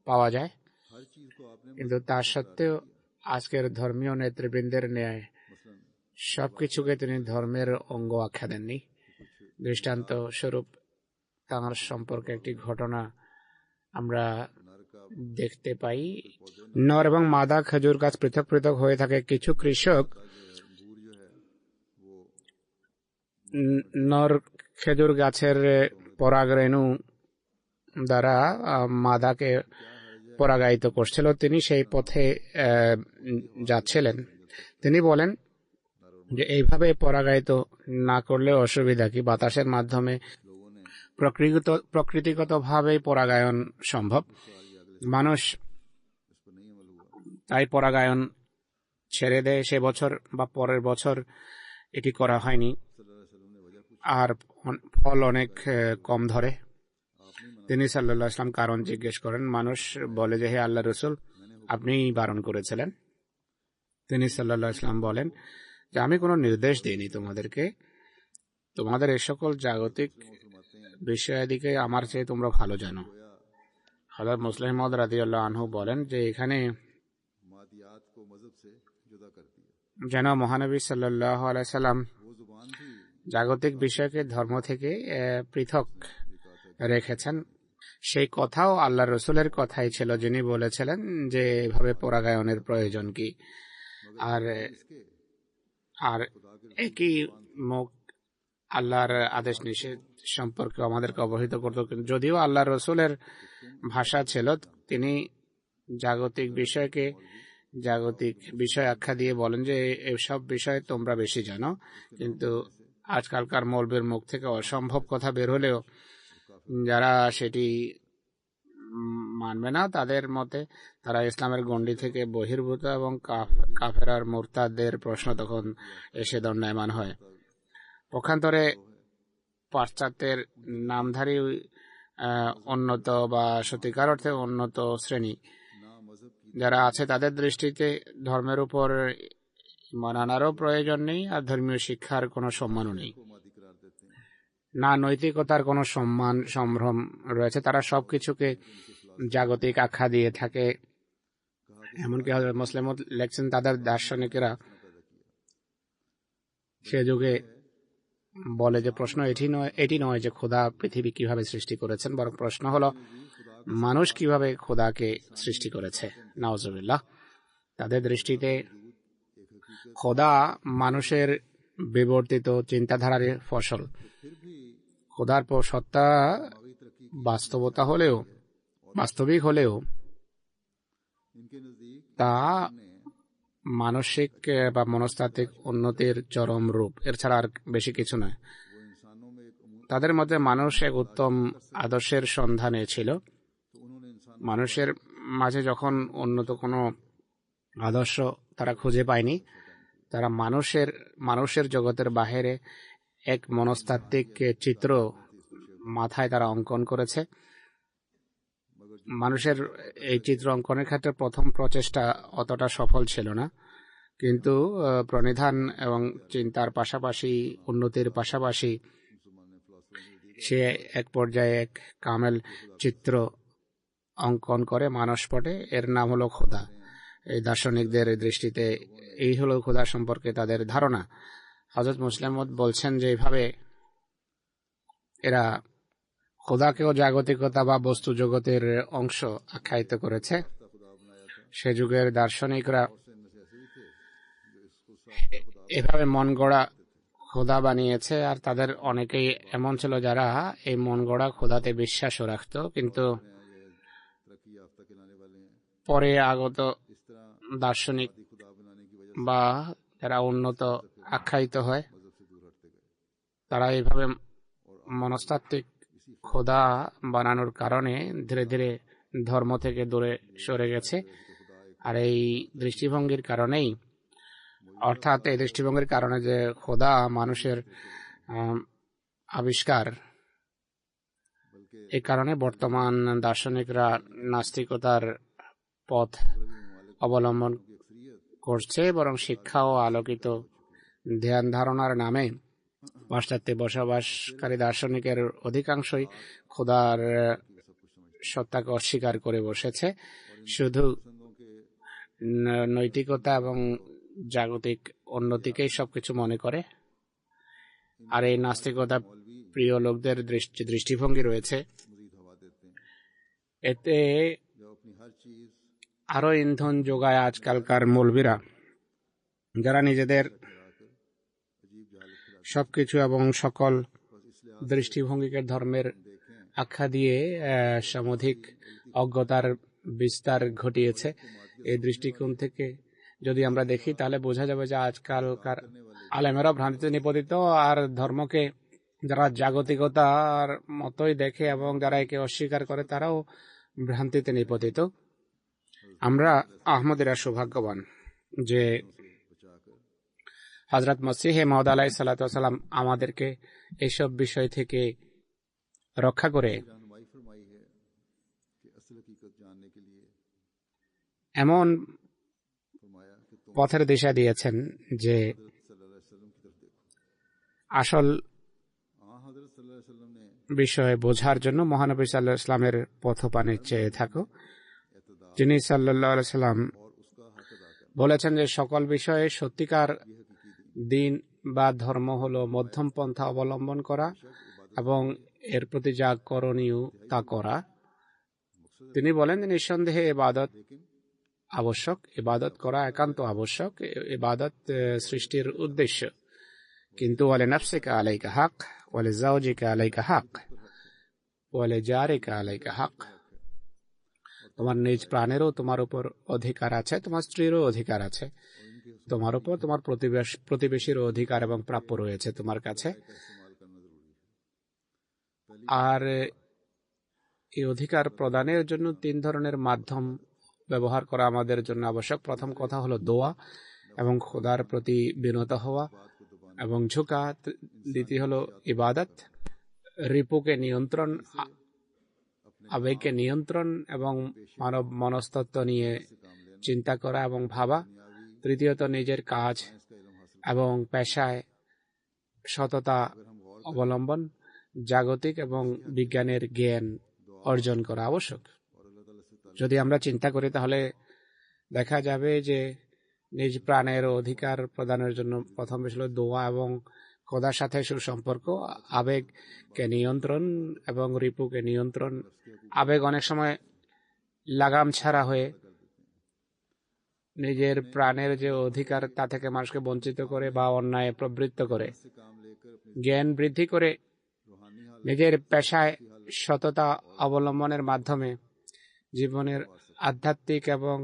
পাওয়া যায়। কিন্তু তা সত্ত্বেও আজকের ধর্মীয় নেতৃবৃন্দের ন্যায় সবকিছুকে তিনি ধর্মের অঙ্গ আখ্যা দেননি। দৃষ্টান্ত স্বরূপ তাঁর সম্পর্কে একটি ঘটনা আমরা দেখতে পাই। নর এবং মাদা খেজুর গাছ পৃথক পৃথক হয়ে থাকে। কিছু কৃষক নর খেজুর গাছের পরাগ রেণু দ্বারা মাদাকে পরাগায়িত করছিল। তিনি সেই পথে যাচ্ছিলেন। তিনি বলেন যে এইভাবে পরাগায়িত না করলে অসুবিধা কি? বাতাসের মাধ্যমে প্রকৃতিগতভাবে পরাগায়ন সম্ভব। মানুষ তাই পরাগায়ন ছেড়ে দেয়। সে বছর বা পরের বছর এটি করা হয়নি আর ফল অনেক কম ধরে। তিনি সাল্লাল্লাহু আলাইহি ওয়াসাল্লাম কারণ জিজ্ঞেস করেন। মানুষ বলে যে হে আল্লাহর রাসূল, আপনি বারণ করেছিলেন। তিনি সাল্লাল্লাহু আলাইহি ওয়াসাল্লাম বলেন যে আমি কোনো নির্দেশ দিইনি তোমাদেরকে। তোমাদের এই সকল জাগতিক বিষয়াদিকে আমার চেয়ে তোমরা ভালো জানো। হযরত মুসলিম মাউদ রাদিয়াল্লাহু আনহু বলেন যে এখানে मादियात को मजहब से जुदा कर दिया। যেন মহানবী সাল্লাল্লাহু আলাইহি সাল্লাম वो जुबान थी জাগতিক বিষয়কে ধর্ম থেকে পৃথক ये कहा था রেখেছেন। সেই কথাও আল্লাহ রসুলের কথাই ছিল, যিনি বলেছিলেন যে এভাবে পরাগায়নের প্রয়োজন কি। আর इसके আর একই মুখ আল্লাহর আদেশ নিষেধ সম্পর্কে আমাদেরকে অবহিত করত। যদিও আল্লাহ রসুলের ভাষা ছিল, তিনি জাগতিক বিষয়কে জাগতিক বিষয় আখ্যা দিয়ে বলেন যে এসব বিষয়ে তোমরা বেশি জানো। কিন্তু আজকালকার মৌলবীর মুখ থেকে অসম্ভব কথা বের হলেও যারা সেটি মানবে না, তাদের মতে তারা ইসলামের গণ্ডি থেকে বহির্ভূত এবং কাফেরার মুরতাদদের প্রশ্ন তখন এসে দণ্ডায়মান হয়। পক্ষান্তরে পাশ্চাত্যের নামধারী উন্নত বা সত্যিকার অর্থে উন্নত শ্রেণী যারা আছে, তাদের দৃষ্টিতে ধর্মের উপর ঈমান আনারও প্রয়োজন নেই, আর ধর্মীয় শিক্ষার কোনো সম্মানও নেই, না নৈতিকতার কোনো সম্মান সম্ভ্রম রয়েছে। তারা সবকিছুকে জাগতিক আখ্যা দিয়ে থাকে। এমনকি হযরত মুসলিম লেখছেন তাদের দার্শনিকেরা সে যুগে বলে যে প্রশ্ন এটি নয় যে খোদা পৃথিবী কিভাবে সৃষ্টি করেছেন, বরং প্রশ্ন হলো মানুষ কিভাবে খোদাকে সৃষ্টি করেছে। নাউজুবিল্লাহ। তাদের দৃষ্টিতে খোদা মানুষের বিবর্তিত চিন্তাধারার ফসল। খোদার সত্তা বাস্তবিক হলেও তা মানসিক বা মনস্তাত্ত্বিক উন্নতির চরম রূপ, এর ছাড়া আর বেশি কিছু নয়। তাদের মধ্যে মানুষ এক উত্তম আদর্শের সন্ধানে ছিল। মানুষের মাঝে যখন উন্নত কোনো আদর্শ তারা খুঁজে পায়নি, তারা মানুষের জগতের বাহিরে এক মনস্তাত্ত্বিক চিত্র মাথায় তারা অঙ্কন করেছে। মানুষের এই চিত্র অঙ্কনের ক্ষেত্রে প্রথম প্রচেষ্টা অতটা সফল ছিল না, কিন্তু প্রণিধান এবং চিন্তার পাশাপাশি উন্নতির পাশাপাশি সে এক পর্যায়ে এক কামেল চিত্র অঙ্কন করে মানসপটে। এর নাম হলো খোদা। এই দার্শনিকদের দৃষ্টিতে এই হলো খোদা সম্পর্কে তাদের ধারণা। হযরত মুসলিম মাউদ বলছেন যে এইভাবে এরা খোদাকেও জাগতিকতা বা বস্তু জগতের অংশ আখ্যায়িত করেছে। সে যুগের দার্শনিকরা এভাবে মন গড়া খোদা বানিয়েছে, আর তাদের অনেকেই এমন ছিল যারা এই মন গড়া খোদাতে বিশ্বাসও রাখত, কিন্তু পরে আগত দার্শনিক বা যারা উন্নত আখ্যায়িত হয়, তারা এইভাবে মনস্তাত্ত্বিক খোদা বানানোর কারণে ধীরে ধীরে ধর্ম থেকে দূরে সরে গেছে। আর এই দৃষ্টিভঙ্গির কারণেই, অর্থাৎ এই দৃষ্টিভঙ্গির কারণে যে খোদা মানুষের আবিষ্কার, এই কারণে বর্তমান দার্শনিকরা নাস্তিকতার পথ অবলম্বন করছে, বরং শিক্ষা ও আলোকিত ধ্যান ধারণার নামে পাশ্চাত্যে বসবাসকারী দার্শনিকের অধিকাংশই খোদার সত্তাকে অস্বীকার করে বসেছে। শুধু নৈতিকতা এবং জাগতিক উন্নতিকেই সবকিছু মনে করে। আর এই নাস্তিকতা প্রিয় লোকদের দৃষ্টিভঙ্গি রয়েছে, এতে আরো ইন্ধন যোগায় আজকালকার মৌলবীরা, যারা নিজেদের সবকিছু এবং সকল দৃষ্টিভঙ্গিকে ধর্মের আখ্যা দিয়ে সামধিক অজ্ঞতার বিস্তার ঘটিয়েছে। এই দৃষ্টিকোণ থেকে যদি আমরা দেখি, তাহলে বোঝা যাবে যে আজকালকার আলেমেরা ভ্রান্তিতে নিপতিত, আর ধর্মকে যারা জাগতিকতার মতোই দেখে এবং যারা একে অস্বীকার করে, তারাও ভ্রান্তিতে নিপতিত। আমরা আহমদীরা সৌভাগ্যবান যে হযরত মসিহ মাউদ আলাইহিস সালাতু ওয়াস সালাম আমাদেরকে এইসব বিষয় থেকে রক্ষা করে এমন পথের দিশা দিয়েছেন যে আসল বিষয়ে বোঝার জন্য মহানবী সাল্লাল্লাহু আলাইহি ইসলামের পথপানে চেয়ে থাকো। যিনি সাল্লাল্লাহু আলাইহি সাল্লাম বলেছেন যে সকল বিষয়ে সত্যিকার দিন বা ধর্ম হলো মধ্যম পন্থা অবলম্বন করা এবং এর প্রতি যা করণীয় তা করা। তিনি বলেন যে নিঃসন্দেহে ইবাদত আবশ্যক, ইবাদত করা একান্ত আবশ্যক, ইবাদত সৃষ্টির উদ্দেশ্য। কিন্তু ওয়ালি নাফসিকা আলাইকা হক, ওয়ালি যাওজিকা আলাইকা হক, ওয়ালি জারিকা আলাইকা হক। তোমার নিজ প্রাণেরও তোমার উপর অধিকার আছে, তোমার স্ত্রীরও অধিকার আছে, তোমার উপর তোমার প্রতিবেশীরও অধিকার এবং প্রাপ্য রয়েছে তোমার কাছে। আর এই অধিকার প্রদানের জন্য 3 ধরনের মাধ্যম ব্যবহার করা আমাদের জন্য আবশ্যক। প্রথম কথা হলো দোয়া এবং খোদার প্রতি বিনত হওয়া এবং ঝুঁকা। দ্বিতীয় হলো ইবাদত, রিপুকে নিয়ন্ত্রণ, আবেগকে নিয়ন্ত্রণ এবং মানব মনস্তত্ত্ব নিয়ে চিন্তা করা এবং ভাবা। তৃতীয়ত নিজের কাজ এবং পেশায় সততা অবলম্বন, জাগতিক এবং বিজ্ঞানের জ্ঞান অর্জন করা আবশ্যক। যদি আমরা চিন্তা করি তাহলে দেখা যাবে যে নিজ প্রাণের অধিকার প্রদানের জন্য প্রথম বিষয় দোয়া এবং খোদার সাথে সুসম্পর্ক, আবেগকে নিয়ন্ত্রণ এবং রিপুকে নিয়ন্ত্রণ। আবেগ অনেক সময় লাগাম ছাড়া হয়ে নিজের প্রাণের যে অধিকার তা থেকে মানুষকে বঞ্চিত করে বা অন্যায় প্রবৃত্ত করে। জ্ঞান বৃদ্ধি করে নিজের পেশায় সততা অবলম্বনের মাধ্যমে জীবনের আধ্যাত্মিক এবং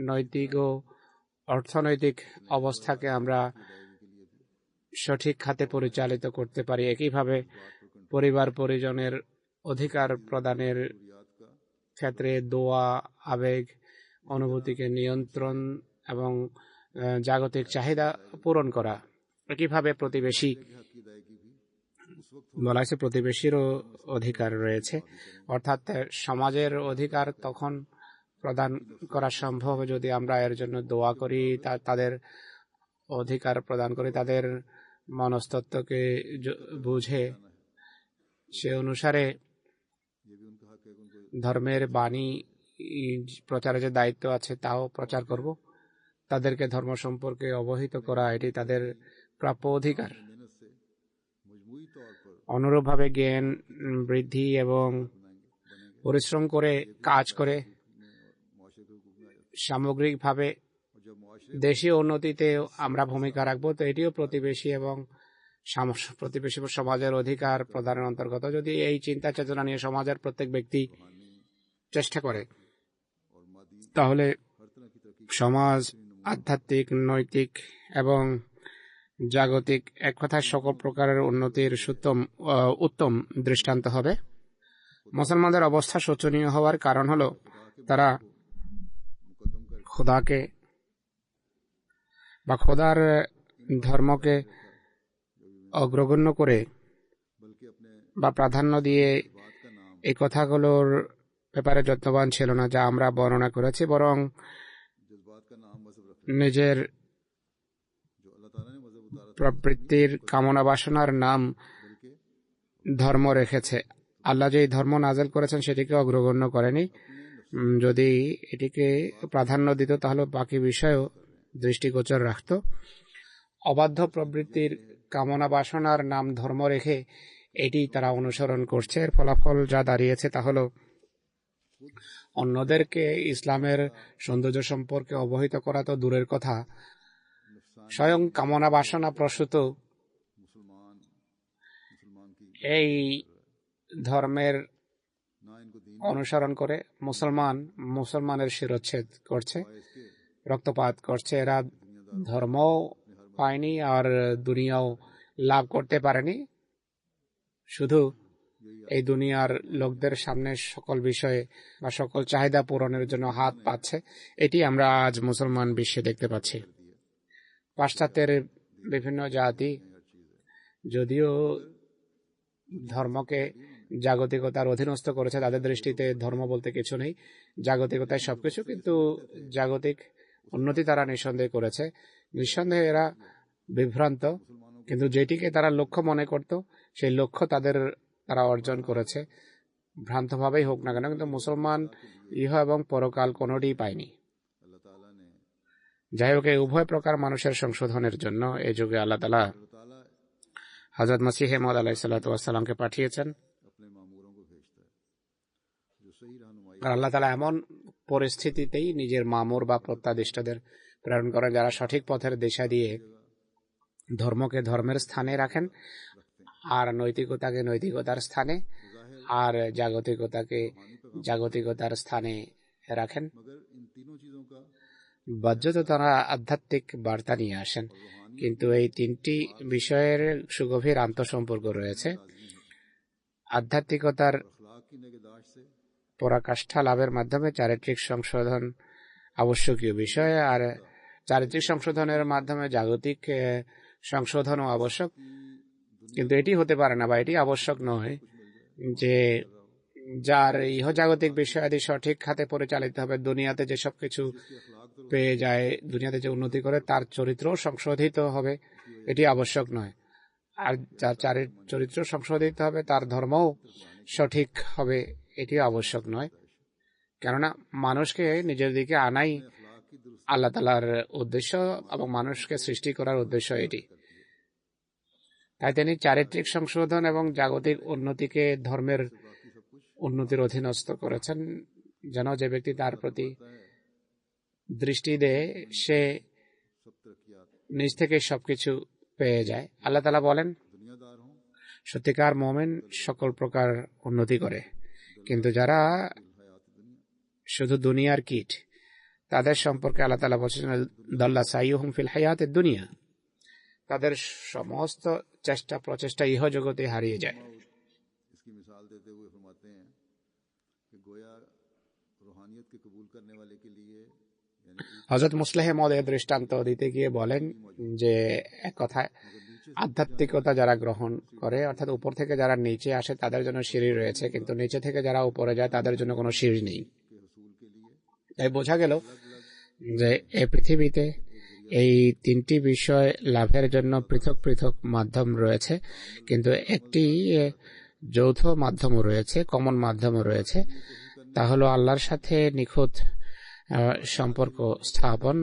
নৈতিক ও অর্থনৈতিক অবস্থাকে আমরা সঠিক খাতে পরিচালিত করতে পারি। একইভাবে পরিবার পরিজনের অধিকার প্রদানের ক্ষেত্রে দোয়া, আবেগ, অনুভূতিকে নিয়ন্ত্রণ এবং জাগতিক চাহিদা পূরণ করা। একইভাবে প্রতিবেশী বলা হয়েছে, প্রতিবেশীরও অধিকার রয়েছে, অর্থাৎ সমাজের অধিকার তখন প্রদান করা সম্ভব যদি আমরা এর জন্য দোয়া করি, তাদের অধিকার প্রদান করি, তাদের মনস্তত্ত্বকে বুঝে সে অনুসারে ধর্মের বাণী প্রচারের যে দায়িত্ব আছে তাও প্রচার করব। তাদেরকে ধর্ম সম্পর্কে অবহিত করা এটি তাদের প্রাপ্য অধিকার। অনুরূপভাবে জ্ঞান বৃদ্ধি এবং পরিশ্রম করে কাজ করে সামগ্রিকভাবে দেশীয় উন্নতিতে আমরা ভূমিকা রাখবো। তো এটিও প্রতিবেশী এবং সমাজের অধিকার প্রদানের অন্তর্গত। যদি এই চিন্তা চেতনা নিয়ে সমাজের প্রত্যেক ব্যক্তি চেষ্টা করে তাহলে সমাজ আধ্যাত্মিক, নৈতিক এবং জাগতিক এক কথায় সকল প্রকারের উন্নতির উত্তম দৃষ্টান্ত হবে। মুসলমানদের অবস্থা শোচনীয় হওয়ার কারণ হলো তারা খোদাকে বা খোদার ধর্মকে অগ্রগণ্য করে বা প্রাধান্য দিয়ে এই কথাগুলোর ব্যাপারে যত্নবান ছিল না যা আমরা বর্ণনা করেছি, বরং নিজের প্রবৃত্তির কামনা বাসনার নাম ধর্ম রেখেছে। আল্লাহ যেই ধর্ম নাযিল করেছেন সেটিকে অগ্রগণ্য করেনি। যদি এটিকে প্রাধান্য দিত তাহলে বাকি বিষয়েও দৃষ্টিগোচর রাখত। অবাধ্য প্রবৃত্তির কামনা বাসনার নাম ধর্ম রেখে এটি তারা অনুসরণ করছে। এর ফলাফল যা দাঁড়িয়েছে তা হলো অন্যদেরকে ইসলামের সৌন্দর্য সম্পর্কে অবহিত করা তো দূরের কথা, স্বয়ং কামনা বাসনা প্রসূত এই ধর্মের অনুসরণ করে মুসলমানের শিরচ্ছেদ করছে, রক্তপাত করছে। এরা ধর্ম পায়নি আর দুনিয়াও লাভ করতে পারেনি, শুধু এই দুনিয়ার লোকদের সামনে সকল বিষয়ে বা সকল চাহিদা পূরণের জন্য হাত পাচ্ছে। এটি আমরা আজ মুসলমান বিশ্বে দেখতে পাচ্ছি। পাশ্চাত্যের বিভিন্ন জাতি যদিও ধর্মকে জাগতিকতার অধীনস্থ করেছে, তাদের দৃষ্টিতে ধর্ম বলতে কিছু নেই, জাগতিকতায় সবকিছু, কিন্তু জাগতিক উন্নতি তারা নিঃসন্দেহ করেছে। নিঃসন্দেহে এরা বিভ্রান্ত, কিন্তু যেটিকে তারা লক্ষ্য মনে করত সেই লক্ষ্য তাদের তারা অর্জন করেছে, ভ্রান্তভাবেই হোক না কেন, কিন্তু মুসলমান ইহ এবং পরকাল কোনোটিই পায়নি। अल्लाह ताला ने যাই হোক, এই উভয় প্রকার মানুষের সংশোধনের জন্য এই যুগে আল্লাহ তাআলা अल्लाह ताला হযরত মসিহ মাউদ আলাইহিস সালাতু ওয়াস সালামকে পাঠিয়েছেন। अपने मामूरों को भेजता है जो सही रहनुमाई আর আল্লাহ তাআলা এমন পরিস্থিতিতেই নিজের মামুর বা প্রত্যাদিষ্টদের প্রেরণ করেন যারা সঠিক পথের দিশা দিয়ে ধর্মকে ধর্মের স্থানে রাখেন, আর নৈতিকতাকে নৈতিকতার স্থানে, আর জাগতিকতাকে জাগতিকতার স্থানে রাখেন। मगर इन तीनों चीजों का বাহ্যত তারা আধ্যাত্মিক বার্তা নিয়ে আসেন, কিন্তু এই তিনটি বিষয়ের সুগভীর আন্তঃসম্পর্ক রয়েছে। আধ্যাত্মিকতার अखलाक की निगहदाश्त से পরাকাষ্ঠা লাভের মাধ্যমে চারিত্রিক সংশোধন আবশ্যকীয় বিষয়, আর চারিত্রিক সংশোধনের মাধ্যমে জাগতিক সংশোধনও আবশ্যক। কিন্তু এটি হতে পারে না বা এটি আবশ্যক নয় যে যার ইহজাগতিক বিষয়াদি সঠিক খাতে পরিচালিত হবে, দুনিয়াতে যেসব কিছু পেয়ে যায়, দুনিয়াতে যে উন্নতি করে তার চরিত্র সংশোধিত হবে, এটি আবশ্যক নয়। আর যার চরিত্র সংশোধিত হবে তার ধর্মও সঠিক হবে, এটিও আবশ্যক নয়। কেননা মানুষকে নিজের দিকে আনাই আল্লাহ তাআলার উদ্দেশ্য এবং মানুষকে সৃষ্টি করার উদ্দেশ্য এটি। তাই তিনি চারিত্রিক সংশোধন এবং জাগতিক উন্নতিকে ধর্মের উন্নতির অধীনস্থ করেছেন, যেন যে ব্যক্তি তার প্রতি দৃষ্টি দেয় সে নিজ থেকে সবকিছু পেয়ে যায়। আল্লাহ তাআলা বলেন, दुनियादार हों সত্যিকার মুমিন সকল প্রকার উন্নতি করে, কিন্তু যারা শুধু দুনিয়ার কীট তাদের সম্পর্কে আল্লাহ তাআলা বলছেন, দাল্লা সাইয়ুহুম ফিল হায়াতিদ দুনিয়া, তাদের সমস্ত চেষ্টা প্রচেষ্টা ইহ জগতে হারিয়ে যায়। इसकी मिसाल देते हुए फरमाते हैं कि गोया रूहानियत के कबूल करने वाले के लिए यानी হযরত মুসলিহ মাউদ এর দৃষ্টান্ত দিতে গিয়ে বলেন যে এক কথায় আধ্যাত্মিকতা যারা গ্রহণ করে, অর্থাৎ উপর থেকে যারা নিচে আসে তাদের জন্য সিঁড়ি রয়েছে, কিন্তু নিচে থেকে যারা উপরে যায় তাদের জন্য কোনো সিঁড়ি নেই। তাই বোঝা গেল যে এই পৃথিবীতে এই তিনটি বিষয় লাভের জন্য পৃথক পৃথক মাধ্যম রয়েছে, কিন্তু একটি যৌথ মাধ্যমও রয়েছে, কমন মাধ্যমও রয়েছে, তা হলো আল্লাহর সাথে নিখুঁত সম্পর্ক স্থাপন।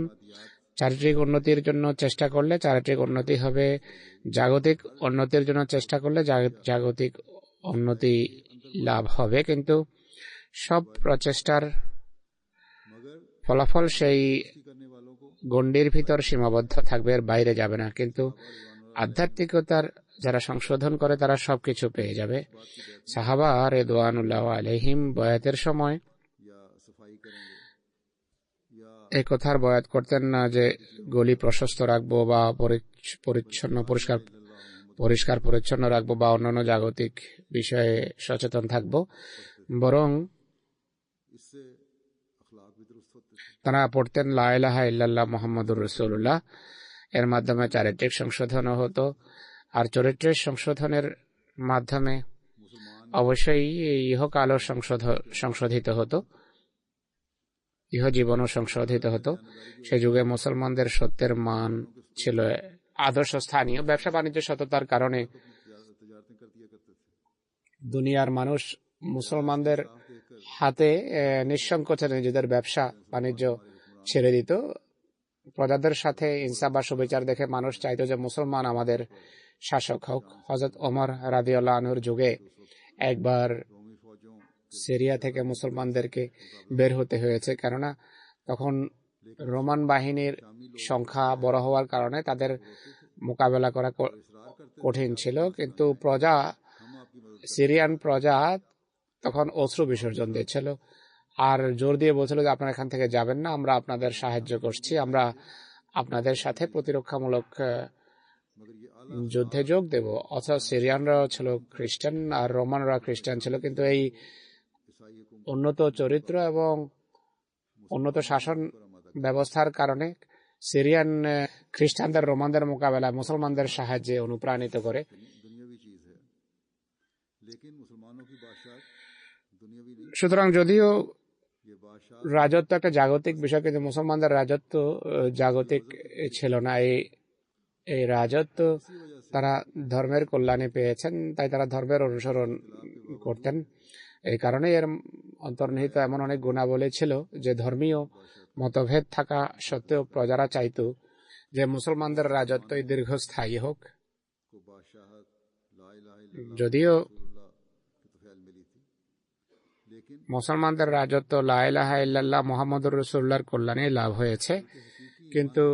চারিত্রিক উন্নতির জন্য চেষ্টা করলে চারিত্রিক উন্নতি হবে, জাগতিক উন্নতির জন্য চেষ্টা করলে জাগতিক উন্নতি লাভ হবে, কিন্তু সব প্রচেষ্টার ফলাফল সেই গণ্ডির ভিতর সীমাবদ্ধ থাকবে, এর বাইরে যাবে না। কিন্তু আধ্যাত্মিকতার যারা সংশোধন করে তারা সবকিছু পেয়ে যাবে। সাহাবা রিদওয়ানুল্লাহ আলাইহিম বয়াতের সময় এই কথার বয়াত করতেন না যে গলি প্রশস্ত রাখবো বা পরিষ্কার পরিচ্ছন্ন রাখবো বা অন্যান্য জাগতিক বিষয়ে সচেতন থাকবো, বরং তারা পড়তেন লা ইলাহা ইল্লাল্লাহ মুহাম্মাদুর রাসূলুল্লাহ। এর মাধ্যমে চারিত্রিক সংশোধনও হতো, আর চরিত্রের সংশোধনের মাধ্যমে অবশ্যই ইহকালও সংশোধিত হতো, ইহজীবনও সংশোধিত হতো। সে যুগে মুসলমানদের সত্যের মান ছিল আদর্শ স্থানীয়। ব্যবসা বাণিজ্য সততার কারণে দুনিয়ার মানুষ মুসলমানদের হাতে নিঃসংকোচে নিজেদের ব্যবসা বাণিজ্য ছেড়ে দিত। প্রজাদের সাথে ইনসাফ বা সুবিচার দেখে মানুষ চাইতো যে মুসলমান আমাদের শাসক হোক। হযরত ওমর রাদিয়াল্লাহু আনহুর যুগে একবার সিরিয়া থেকে মুসলমানদেরকে বের হতে হয়েছে, কেননা তখন রোমান বাহিনীর সংখ্যা বড় হওয়ার কারণে তাদের মোকাবেলা করা কঠিন ছিল। কিন্তু সিরিয়ান প্রজা তখন অশ্রু বিসর্জন দিচ্ছিল আর জোর দিয়ে বলছিল যে আপনারা এখান থেকে যাবেন না, আমরা আপনাদের সাহায্য করছি, আমরা আপনাদের সাথে প্রতিরক্ষামূলক যুদ্ধে যোগ দেব। অথচ সিরিয়ানরাও ছিল খ্রিস্টান আর রোমানরা খ্রিস্টান ছিল, কিন্তু এই উন্নত চরিত্র এবং উন্নত শাসন ব্যবস্থার কারণে সিরিয়ান খ্রিস্টানদের রোমানদের মোকাবেলায় মুসলমানদের সাহায্যে অনুপ্রাণিত করে। সুতরাং যদিও রাজত্ব একটা জাগতিক বিষয়, কিন্তু মুসলমানদের রাজত্ব জাগতিক ছিল না। এই এই রাজত্ব তারা ধর্মের কল্যাণে পেয়েছেন, তাই তারা ধর্মের অনুসরণ করতেন। এই কারণে এর অন্তর্নিহিত এমন অনেক গুণাবলী ছিল যে ধর্মীয় মতভেদ থাকা সত্ত্বেও প্রজারা চাইত যে মুসলমানদের রাজত্বই দীর্ঘস্থায়ী হোক। যদিও মুসলমানদের রাজত্ব লা ইলাহা ইল্লাল্লাহ মুহাম্মদুর রাসূলুল্লাহর কল্যাণে লাভ হয়েছে, কিন্তু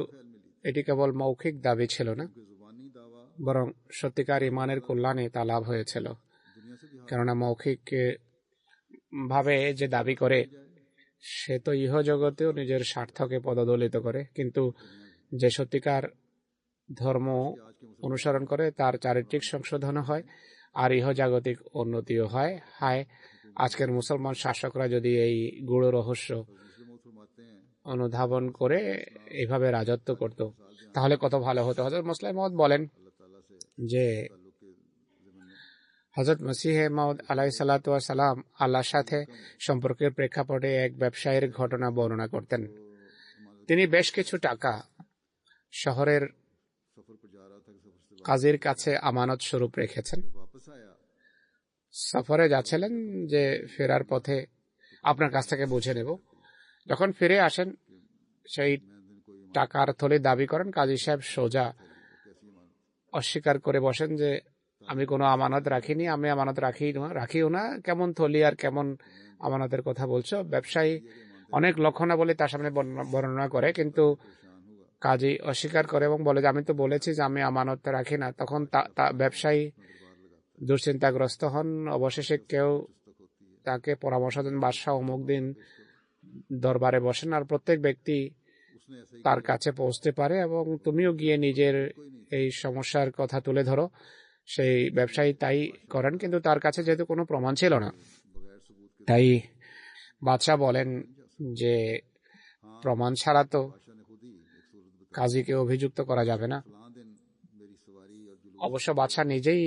এটি কেবল মৌখিক দাবি ছিল না, বরং সত্যিকার ইমানের কল্যাণে তা লাভ হয়েছিল। কেননা মৌখিক ভাবে যে দাবি করে সে তো ইহজগতেও নিজের স্বার্থকে পদদলিত করে, কিন্তু যে সত্যিকার ধর্ম অনুসরণ করে তার চারিত্রিক সংশোধন হয় আর ইহজাগতিক উন্নতিও হয়। হায়, আজকের মুসলমান শাসকরা যদি এই গূঢ় রহস্য অনুধাবন করে এইভাবে রাজত্ব করত তাহলে কত ভালো হতো। হযরত মুসলিম মাউদ বলেন যে হযরত মসিহে মাউদ আলাইহিস সালাতু ওয়াস সালাম আল্লাহর সাথে সম্পর্কের প্রেক্ষাপটে এক ব্যবসায়ীর ঘটনা বর্ণনা করতেন। তিনি বেশ কিছু টাকা শহরের কাজীর কাছে আমানত স্বরূপ রেখেছেন। সফরে যাচ্ছিলেন যে ফেরার পথে আপনার কাছ থেকে বুঝে নেব। যখন ফিরে আসেন সেই টাকার থলি দাবি করেন। কাজী সাহেব সোজা অস্বীকার করে বসেন যে আমি কোনো আমানত রাখিনি, আমি আমানত রাখিও না, কেমন থলি আর কেমন আমানতের কথা বলছো। ব্যবসায়ী অনেক লক্ষণাবলী তার সামনে বর্ণনা করে, কিন্তু কাজী অস্বীকার করে এবং বলে যে আমি তো বলেছি যে আমি আমানত রাখি না। তখন ব্যবসায়ী দুশ্চিন্তাগ্রস্ত হন। অবশেষে কেউ তাকে পরামর্শ দেন বাদশাহ অমুক দিন দরবারে বসেন আর প্রত্যেক ব্যক্তি তার কাছে পৌঁছতে পারে এবং তুমিও গিয়ে নিজের এই সমস্যার কথা তুলে ধরো। সেই ব্যবসায়ী তাই করেন, কিন্তু তার কাছে যেহেতু কোনো প্রমাণ ছিল না, তাই বাদশাহ বলেন যে প্রমাণ ছাড়া তো কাজীকে অভিযুক্ত করা যাবে না। অবশ্য বাদশাহ নিজেই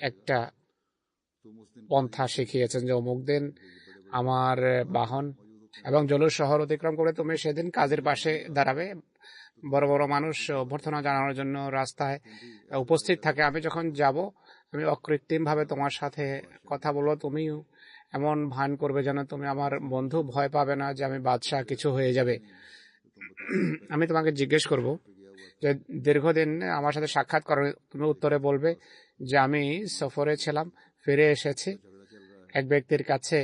একটা পন্থা শিখিয়েছেন যে অমুক দিন আমার বাহন এবং জলুর শহর অতিক্রম করে তুমি সেদিন কাজের পাশে দাঁড়াবে। বড় বড় মানুষ অভ্যর্থনা জানানোর জন্য রাস্তায় উপস্থিত থাকে। আমি যখন যাব আমি অকৃত্রিম ভাবে তোমার সাথে কথা বলবো, তুমিও এমন ভান করবে যেন তুমি আমার বন্ধু, ভয় পাবে না যে আমি বাদশাহ কিছু হয়ে যাবে। আমি তোমাকে জিজ্ঞেস করব যে দীর্ঘদিন আমার সাথে সাক্ষাৎ করো, তুমি উত্তরে বলবে যে আমি সফরে ছিলাম, ফিরে এসেছি, এক ব্যক্তির কাছে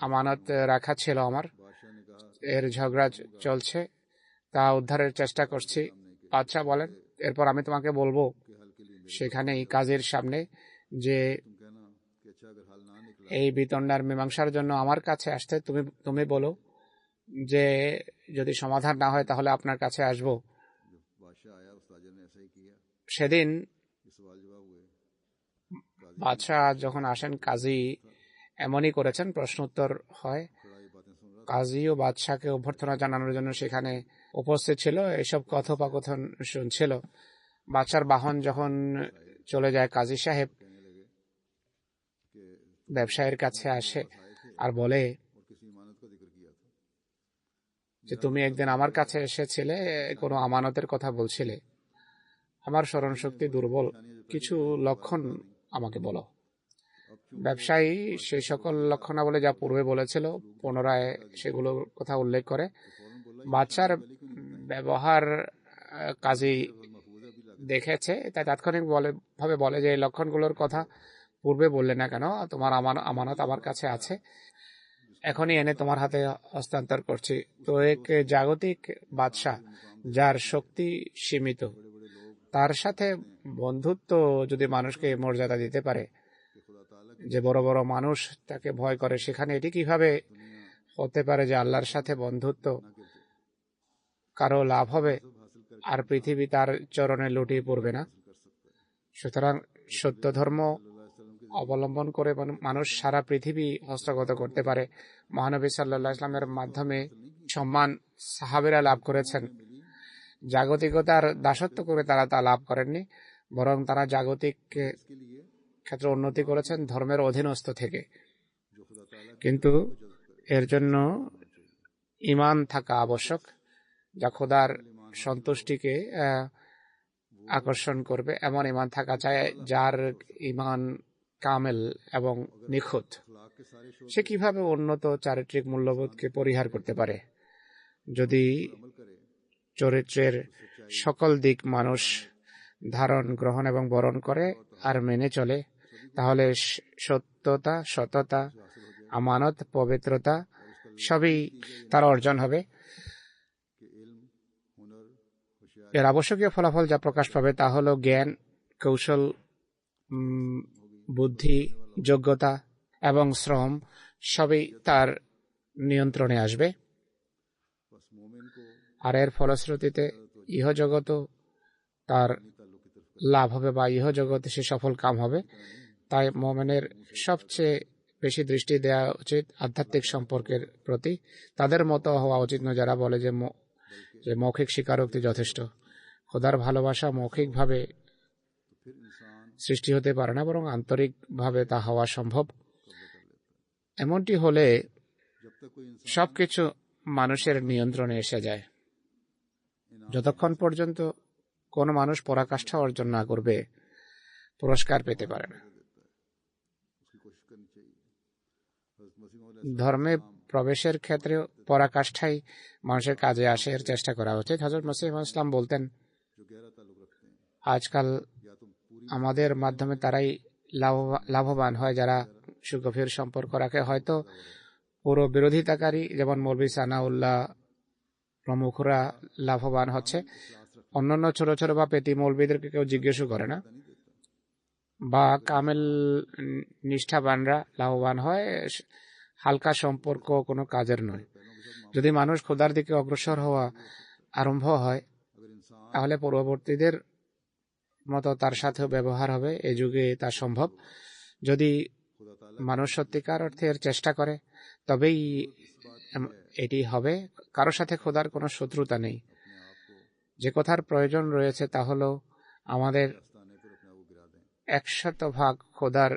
আমানত রাখা ছিল আমার, এর ঝগড়া চলছে, তা উদ্ধারের চেষ্টা করছি। বাদশাহ বলেন এরপর আমি তোমাকে বলবো সেখানেই কাজীর সামনে যে এই বিতণ্ডার মীমাংসার জন্য আমার কাছে আসতে তুমি বলো যে যদি সমাধান না হয় তাহলে আপনার কাছে আসব। সেদিন বাদশাহ যখন আসেন কাজী এমনই করেছেন, প্রশ্ন উত্তর হয়। কাজী ও বাদশাহকে অভ্যর্থনা জানানোর জন্য সেখানে উপস্থিত ছিল, এসব কথোপকথন শুনছিল। বাদশার বাহন যখন চলে যায়, কাজী সাহেব ব্যবসায়ীর কাছে আসে আর বলে যে তুমি একদিন আমার কাছে এসেছিলে, কোনো আমানতের কথা বলছিলে, আমার স্মরণ শক্তি দুর্বল, কিছু লক্ষণ আমাকে বলো। ব্যবসায়ী সেই সকল লক্ষণাবলী যা পূর্বে বলেছিল পুনরায় সেগুলোর কথা উল্লেখ করে। বাদশার ব্যবহার কাজী দেখেছে, তাই তাৎক্ষণিক ভাবে বলে যে এই লক্ষণগুলোর কথা পূর্বে বললে না কেন? তোমার আমানত আমার কাছে আছে, এখনই এনে তোমার হাতে হস্তান্তর করছি। তো এক জাগতিক বাদশাহ যার শক্তি সীমিত, তার সাথে বন্ধুত্ব যদি মানুষকে মর্যাদা দিতে পারে, যে বড় বড় মানুষ তাকে ভয় করে, সেখানে এটি কিভাবে হতে পারে যে আল্লাহর সাথে বন্ধুত্ব কারো লাভ হবে আর পৃথিবী তার চরণে লুটিয়ে পড়বে না? সুতরাং সত্য ধর্ম অবলম্বন করে মানুষ সারা পৃথিবী হস্তগত করতে পারে। মহানবী সাল্লাল্লাহু আলাইহি ওয়াসাল্লামের মাধ্যমে সম্মান সাহাবীরা লাভ করেছেন। জাগতিকতার দাসত্ব করে তারা তা লাভ করেননি, বরং তারা জাগতিক ক্ষেত্রে উন্নতি করেছেন ধর্মের অধীনস্থ থেকে। কিন্তু এর জন্য ঈমান থাকা আবশ্যক, যা খোদার সন্তুষ্টিকে আকর্ষণ করবে এমন ইমান থাকা চাই যার ইমান কামেল এবং নিখুঁত। সে কিভাবে উন্নত চারিত্রিক মূল্যবোধকে পরিহার করতে পারে? যদি চরিত্রের সকল দিক মানুষ ধারণ, গ্রহণ এবং বরণ করে আর মেনে চলে, তাহলে সত্যতা, সততা, আমানত, পবিত্রতা সবই তার অর্জন হবে। এর আবশ্যকীয় ফলাফল যা প্রকাশ পাবে তা হলো জ্ঞান, কৌশল, বুদ্ধি, যোগ্যতা এবং শ্রম সবই তার নিয়ন্ত্রণে আসবে। আর এর ফলশ্রুতিতে ইহজগত তার লাভ হবে বা ইহজগতে সে সফল কাম হবে। তাই মুমিনের সবচেয়ে বেশি দৃষ্টি দেওয়া উচিত আধ্যাত্মিক সম্পর্কের প্রতি। তাদের মতো হওয়া উচিত নয় যারা বলে যে মৌখিক স্বীকারোক্তি যথেষ্ট। খোদার ভালোবাসা মৌখিকভাবে সৃষ্টি হতে পারে না, বরং আন্তরিকভাবে তা হওয়া সম্ভব। এমনটি হলে সবকিছু মানুষের নিয়ন্ত্রণে এসে যায়। যতক্ষণ পর্যন্ত কোনো মানুষ পরাকাষ্ঠা অর্জন না করবে, পুরস্কার পেতে পারে না। ধর্মে প্রবেশের ক্ষেত্রে পরাকাষ্ঠাই মানুষের কাজে আসে, এর চেষ্টা করা উচিত। হযরত মসিহ ইসলাম বলতেন, আজকাল আমাদের মাধ্যমে তারাই লাভবান হয় যারা সুগভীর সম্পর্ক রাখে। হয়তো পুরো বিরোধিতাকারী যেমন মৌলভী সানাউল্লাহ প্রমুখরা লাভবান হচ্ছে, অন্যান্য ছোট ছোট বা পেতি মৌলভীদেরকে কেউ জিজ্ঞেসও করে না, বা কামেল নিষ্ঠাবানরা লাভবান হয়। হালকা সম্পর্ক কোনো কাজের নয়। যদি মানুষ খোদার দিকে অগ্রসর হওয়া আরম্ভ হয়, তাহলে পূর্ববর্তীদের মতো তার সাথেও ব্যবহার হবে। এই যুগে তা সম্ভব। যদি মানুষ সত্যিকার অর্থে এর চেষ্টা করে, তবেই এটি হবে। কারোর সাথে খোদার কোনো শত্রুতা নেই। যে কথার প্রয়োজন রয়েছে তা হলো আমাদের 100% খোদার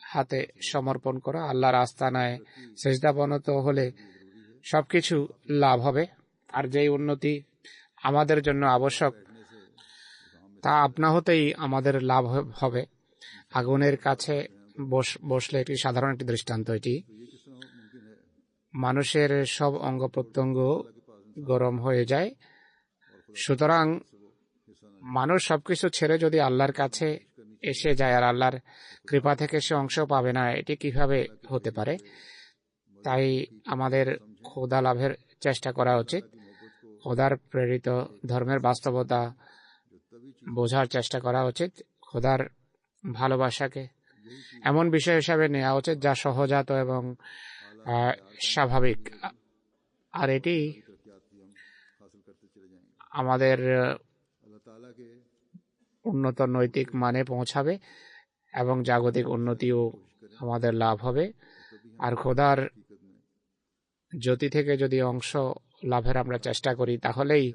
হাতে সমর্পণ করা। আল্লাহর আস্তানায় সেজদাবনত হলে সবকিছু লাভ হবে। আর যেই উন্নতি আমাদের জন্য আবশ্যক তা আপনা হতেই আমাদের লাভ হবে। আগুনের কাছে বসলে এটি সাধারণ একটি দৃষ্টান্ত। এটি মানুষের সব অঙ্গ প্রত্যঙ্গ গরম হয়ে যায়। সুতরাং মানুষ সবকিছু ছেড়ে যদি আল্লাহর কাছে এসে যায় আর আল্লাহর কৃপা থেকে সে অংশ পাবে না, এটি কিভাবে হতে পারে? তাই আমাদের খোদা লাভের চেষ্টা করা উচিত। খোদার প্রেরিত ধর্মের বাস্তবতা বোঝার চেষ্টা করা উচিত। খোদার ভালোবাসাকে এমন বিষয় হিসাবে নেওয়া উচিত যা সহজাত এবং স্বাভাবিক। আর এটি আমাদের উন্নত নৈতিক মানে পৌঁছাবে এবং জাগতিক উন্নতিও আমাদের লাভ হবে। আর খোদার জ্যোতি থেকে যদি অংশ লাভের আমরা চেষ্টা করি, তাহলেই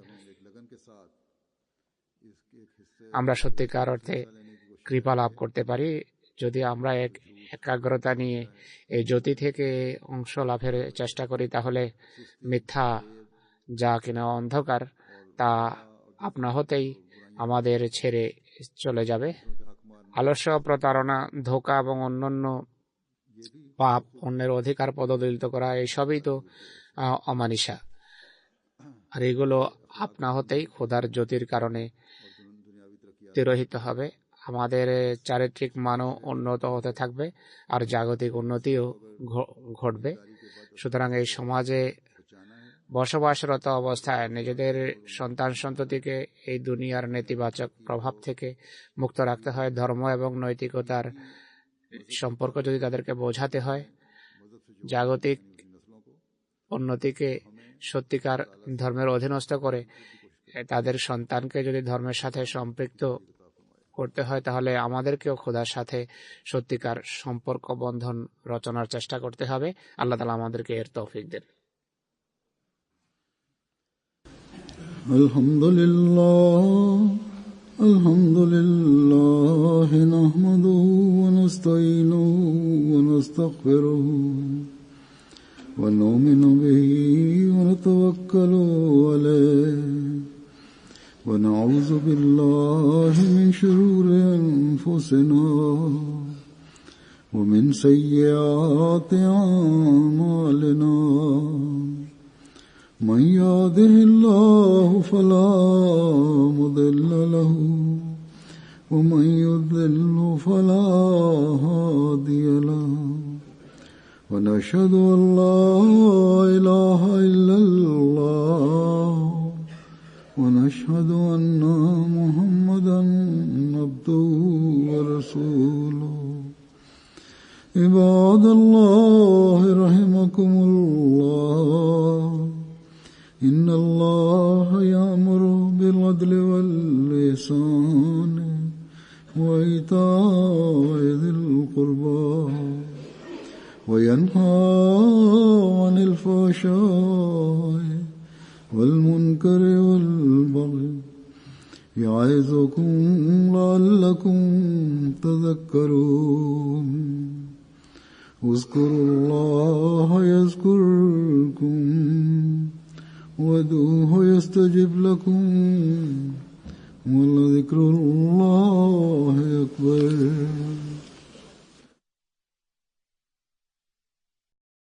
আমরা সত্যিকার অর্থে কৃপা লাভ করতে পারি। যদি আমরা একাগ্রতা নিয়ে এই জ্যোতি থেকে অংশ লাভের চেষ্টা করি, তাহলে মিথ্যা যা কিনা অন্ধকার তা আপনা হতেই আমাদের ছেড়ে চলে যাবে। আলস্য, প্রতারণা, ধোঁকা এবং অন্যান্য পাপ, অন্যের অধিকার পদদলিত করা, এইসবই তো অমানিসা। আর এগুলো আপনা হতেই খোদার জ্যোতির কারণে তিরোহিত হবে। আমাদের চারিত্রিক মানও উন্নত হতে থাকবে আর জাগতিক উন্নতিও ঘটবে। সুতরাং এই সমাজে বসবাসরত অবস্থায় নিজেদের সন্তান সন্ততিকে এই দুনিয়ার নেতিবাচক প্রভাব থেকে মুক্ত রাখতে হয়। ধর্ম এবং নৈতিকতার সম্পর্ক যদি তাদেরকে বোঝাতে হয়, জাগতিক উন্নতিকে সত্যিকার ধর্মের অধীনস্থ করে তাদের সন্তানকে যদি ধর্মের সাথে সম্পৃক্ত করতে হয়, তাহলে আমাদেরকেও খোদার সাথে সত্যিকার সম্পর্ক বন্ধন রচনার চেষ্টা করতে হবে। আল্লাহ তাআলা আমাদেরকে এর তৌফিক দেন। আলহামদুলিল্লাহ নাহমাদুহু ওয়া নাস্তাঈনুহু ওয়া নাস্তাগফিরুহু ওয়া নু'মিনু বিহি ওয়া নাতাওয়াক্কালু আলাইহি ونعوذ بالله من شرور أنفسنا ومن سيئات أعمالنا من يهده الله فلا مضل له ومن يضلل فلا هادي له ونشهد أن لا إله إلا الله ونشهد أن محمدا عبده ورسوله عباد الله رحمكم الله إن الله يأمر بالعدل والإحسان وإيتاء ذي القربى وينهى عن الفحشاء والمنكر والبغي يعظكم لعلكم تذكرون اذكروا الله يذكركم وادعوه يستجب لكم ولذكر الله أكبر.